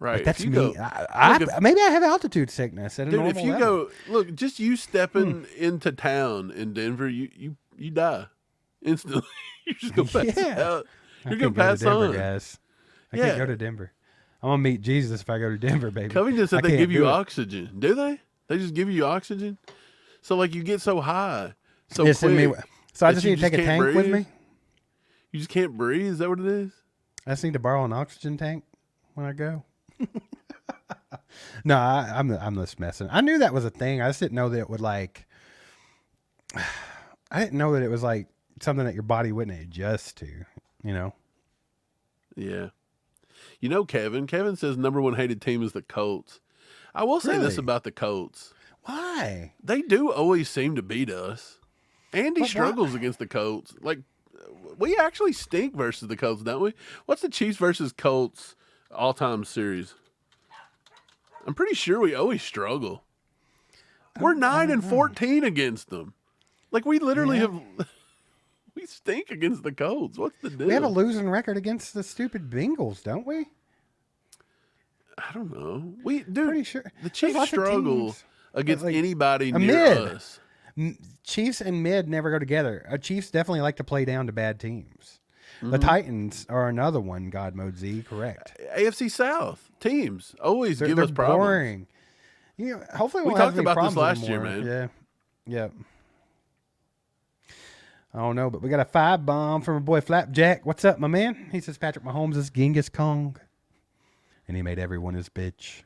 Right. Like, that's if you me. Go, Maybe I have altitude sickness at a dude, normal if you level. go, look, just you stepping into town in Denver, you die instantly. You're just gonna pass out. You're gonna pass to Denver, on. guys. I Yeah. can't go to Denver. I'm gonna meet Jesus if I go to Denver, baby. Covington said I they can't give you do it. oxygen. Do they? They just give you oxygen. So like you get so high, so They send quick. me- so I that just you need to take a can't tank with breathe? me. You just can't breathe. Is that what it is? I just need to borrow an oxygen tank when I go. No, I'm just messing. I knew that was a thing. I just didn't know that it would like. I didn't know that it was like something that your body wouldn't adjust to. You know. Yeah. You know, Kevin. Kevin says number one hated team is the Colts. I will say this Really? about the Colts. Why? They do always seem to beat us. Andy But why- struggles against the Colts. Like, we actually stink versus the Colts, don't we? What's the Chiefs versus Colts all-time series? I'm pretty sure we always struggle. We're 9-14 against them. Like, we literally have... We stink against the Colts. What's the deal? We have a losing record against the stupid Bengals, don't we? I don't know. Dude, Pretty sure. the There's Chiefs lots of struggle teams. against Like, anybody a near mid. us. Chiefs and mid never go together. Chiefs definitely like to play down to bad teams. Mm-hmm. The Titans are another one. God mode Z, correct. AFC South teams always They're, give they're us problems. boring. You know, hopefully We we'll have talked any about this problems last year, anymore. man. Yeah. I don't know, but we got a 5 bomb from our boy Flapjack. What's up, my man? He says Patrick Mahomes is Genghis Kong, and he made everyone his bitch.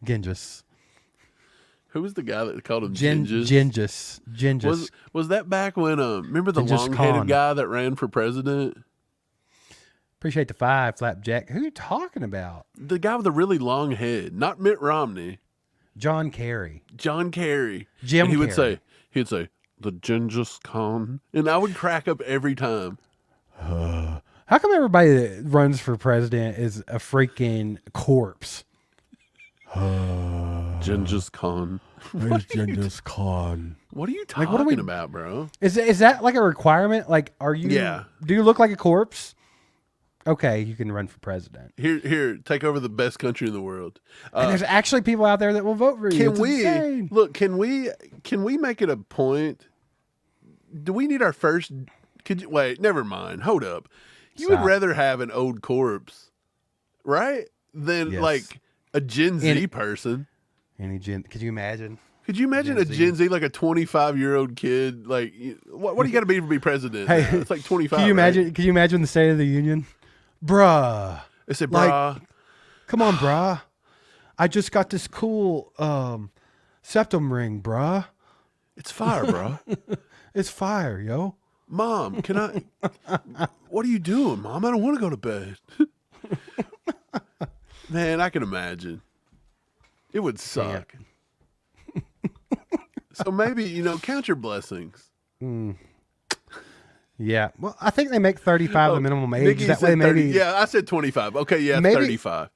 Genghis. Who was the guy that called him Gingis? Genghis. Was that back when remember the Genghis long-headed Khan. guy that ran for president? Appreciate the 5, Flapjack. Who are you talking about? The guy with the really long head, not Mitt Romney, John Kerry. John Kerry. Jim And he'd Kerry. say the Gingis Khan, and I would crack up every time. How come everybody that runs for president is a freaking corpse? Gingis Khan. Where's Genghis Khan? What are you Like, talking what are we- about, bro? Is that like a requirement? Like, are you? Yeah. Do you look like a corpse? Okay, you can run for president. Here, take over the best country in the world. And there's actually people out there that will vote for you. Can It's we insane. look? Can we make it a point do we need our first? Could you wait? Never mind. Hold up. You would Stop. rather have an old corpse, right? Than Yes. like a Gen Z person. Could you imagine? Could you imagine Gen a Gen Z, like a 25-year-old kid? Like, what do you got to be to be president? Hey, now? It's like 25. Can you right? imagine? Can you imagine the State of the Union, bruh? I said, like- brah. Come on, bruh. I just got this cool septum ring, bruh. It's fire, bro. It's fire, yo. Mom, can I? What are you doing, Mom? I don't want to go to bed. Man, I can imagine. It would suck. So maybe, count your blessings. Yeah. Well, I think they make 35 the minimum age. Nikki That said way, maybe. 30. Yeah, I said 25. Okay, yeah, Maybe- 35.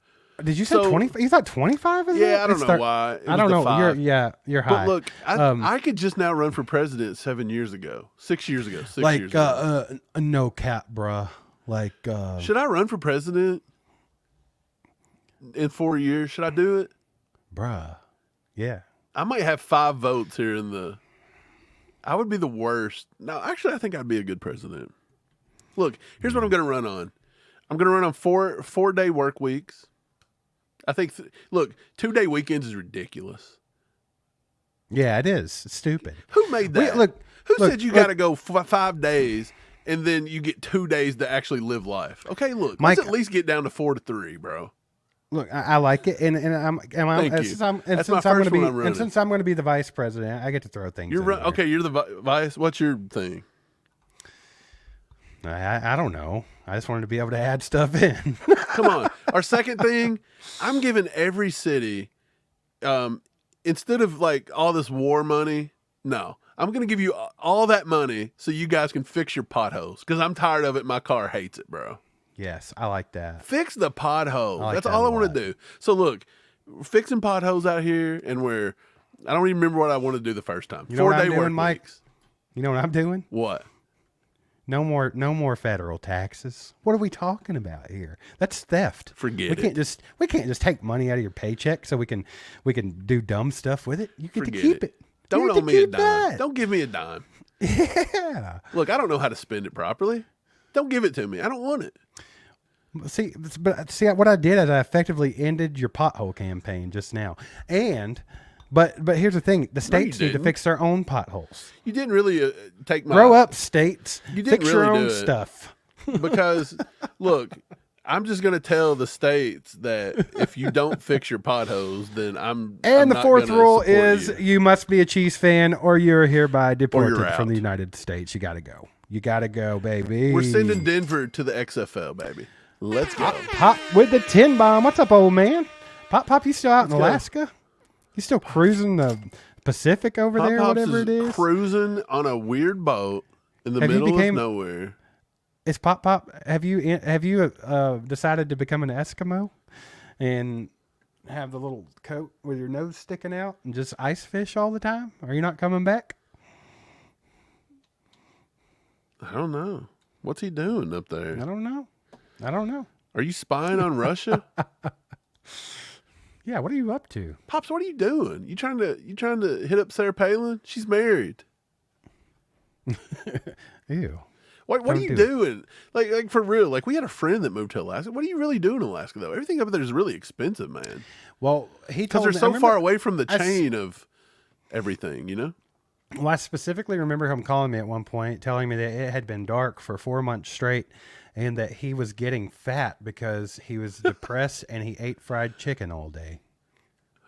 Did you say So- 20? You thought 25? Is Yeah, it? I don't It's know why. It I was don't the know. 5. You're high. But look, I could just now run for president 7 years ago. 6 years ago. 6 like years ago. no cap, bruh. Like Should I run for president in 4 years? Should I do it? bruh. Yeah. I might have 5 votes here in the. I would be the worst. No, actually, I think I'd be a good president. Look, here's what I'm going to run on. I'm going to run on 4-day work weeks. I think. Look, 2-day weekends is ridiculous. Yeah, it is. It's stupid. Who made that? Who look, said you got to go 5 days and then you get 2 days to actually live life? Okay, look, Mike- let's at least get down to 4 to 3, bro. Look, I like it, and Thank you. since I'm That's since my I'm first going one I'm to be running. and since I'm going to be the vice president, I get to throw things. You're in there. okay. You're the vice. What's your thing? I don't know. I just wanted to be able to add stuff in. Come on. Our second thing, I'm giving every city, instead of like all this war money, no, I'm going to give you all that money so you guys can fix your potholes because I'm tired of it. My car hates it, bro. Yes, I like that. Fix the potholes. like That's that all I a want lot. to do. So look, we're fixing potholes out here, and I don't even remember what I wanted to do the first time. You know what I'm 4-day doing, work Mike? weeks. You know what I'm doing? What? No more federal taxes. What are we talking about here? That's theft. Forget we it. We can't just take money out of your paycheck so we can do dumb stuff with it. You get Forget to keep it. Don't You get owe to me a keep dime. that. Don't give me a dime. Yeah. Look, I don't know how to spend it properly. Don't give it to me. I don't want it. See, what I did is I effectively ended your pothole campaign just now. But here's the thing: the states need to didn't. fix their own potholes. You didn't really take my Grow up, states. You didn't Fix your really own do it. stuff. because look, I'm just going to tell the states that if you don't fix your potholes, then I'm. And I'm the not fourth gonna rule support is you. you must be a Chiefs fan or you're hereby deported out. from the United States. You got to go. You got to go, baby. We're sending Denver to the XFL, baby. Let's go. Pop with the 10 bomb. What's up, old man? Pop, you still out in Let's go. Alaska? You still cruising the Pacific over there, Pops whatever it is? cruising on a weird boat in the Have you middle became- of nowhere. Is Pop? Have you decided to become an Eskimo and have the little coat with your nose sticking out and just ice fish all the time? Are you not coming back? I don't know. What's he doing up I there? don't know. Are you spying on Russia? Yeah, what are you up to? Pops, what are you doing? You trying to hit up Sarah Palin? She's married. Ew. What are Don't you do it. doing? Like for real? Like we had a friend that moved to Alaska. What are you really doing in Alaska though? Everything up there is really expensive, man. Well, he Because told they're me. I so remember- far away from the I s- chain of everything, you know? Well, I specifically remember him calling me at one point, telling me that it had been dark for 4 months straight, and that he was getting fat because he was depressed and he ate fried chicken all day.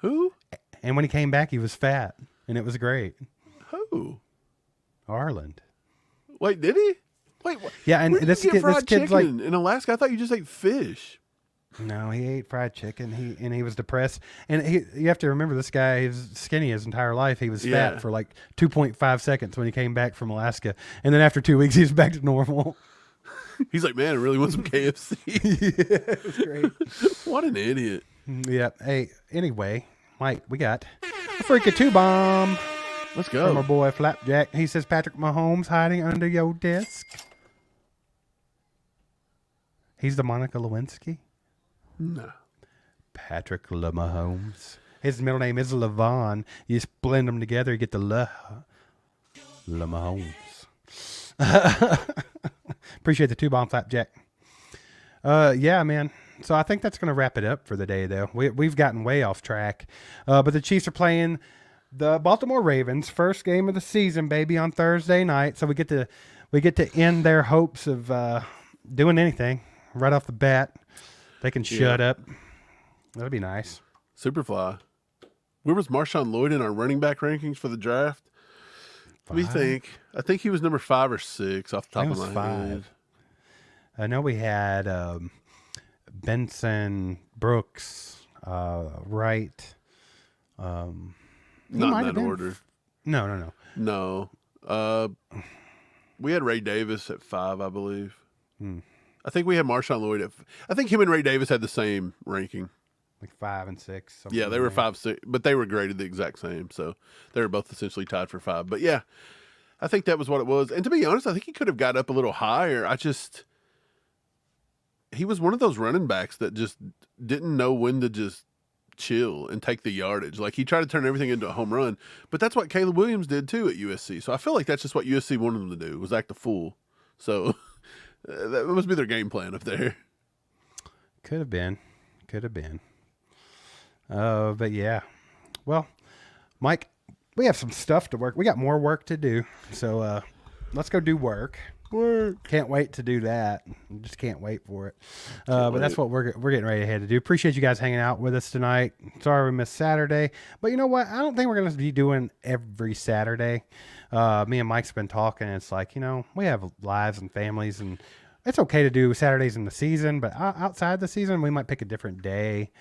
Who? And when he came back, he was fat, and it was great. Who? Arland. Wait, did he? Wait, what? Yeah, and Where did this you get kid- this fried kid's like- chicken in Alaska? I thought you just ate fish. No, he ate fried chicken. He was depressed, and you have to remember this guy. He was skinny his entire life. He was Yeah. fat for like 2.5 seconds when he came back from Alaska, and then after 2 weeks, he was back to normal. He's like, man, I really want some KFC. It was great. What an idiot. Yeah. Hey, anyway, Mike, we got a freaking 2 bomb Let's from our go. boy Flapjack. He says Patrick Mahomes hiding under your desk. He's the Monica Lewinsky. No. Patrick Mahomes. His middle name is Levon. You just blend them together, you get the Mahomes. Appreciate the 2-bomb flapjack. Yeah, man. So I think that's going to wrap it up for the day, though. We've gotten way off track. But the Chiefs are playing the Baltimore Ravens, first game of the season, baby, on Thursday night. So we get to end their hopes of doing anything right off the bat. They can shut up. That'd be nice. Superfly. Where was Marshawn Lloyd in our running back rankings for the draft? What do you think? I think he was number 5 or 6 off the top of my head. I know we had Benson, Brooks, Wright. Not in that order. No. We had Ray Davis at 5, I believe. I think we had Marshawn Lloyd I think him and Ray Davis had the same ranking. Like 5 and 6. Yeah, they were 5, 6, but they were graded the exact same. So they were both essentially tied for 5. But yeah, I think that was what it was. And to be honest, I think he could have got up a little higher. He was one of those running backs that just didn't know when to just chill and take the yardage. Like, he tried to turn everything into a home run, but that's what Caleb Williams did too at USC. So I feel like that's just what USC wanted him to do, was act a fool. So that must be their game plan up there. Could have been. But yeah. Well, Mike, we have some stuff to work. We got more work to do. So let's go do work. Can't wait to do that. Just can't wait for it. But that's what we're getting ready to do. Appreciate you guys hanging out with us tonight. Sorry we missed Saturday. But you know what? I don't think we're going to be doing every Saturday. Me and Mike's been talking. It's like, we have lives and families, and it's okay to do Saturdays in the season. But outside the season, we might pick a different day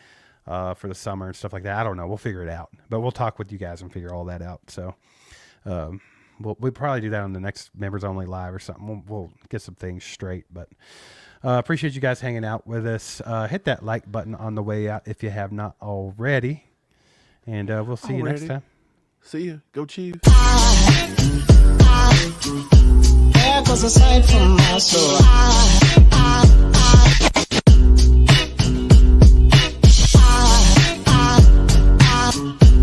for the summer and stuff like that. I don't know. We'll figure it out. But we'll talk with you guys and figure all that out. So we'll probably do that on the next Members Only Live or something. We'll get some things straight. But appreciate you guys hanging out with us. Hit that like button on the way out if you have not already. And we'll see you next time. See ya. Go Chiefs. There goes a sight from my soul.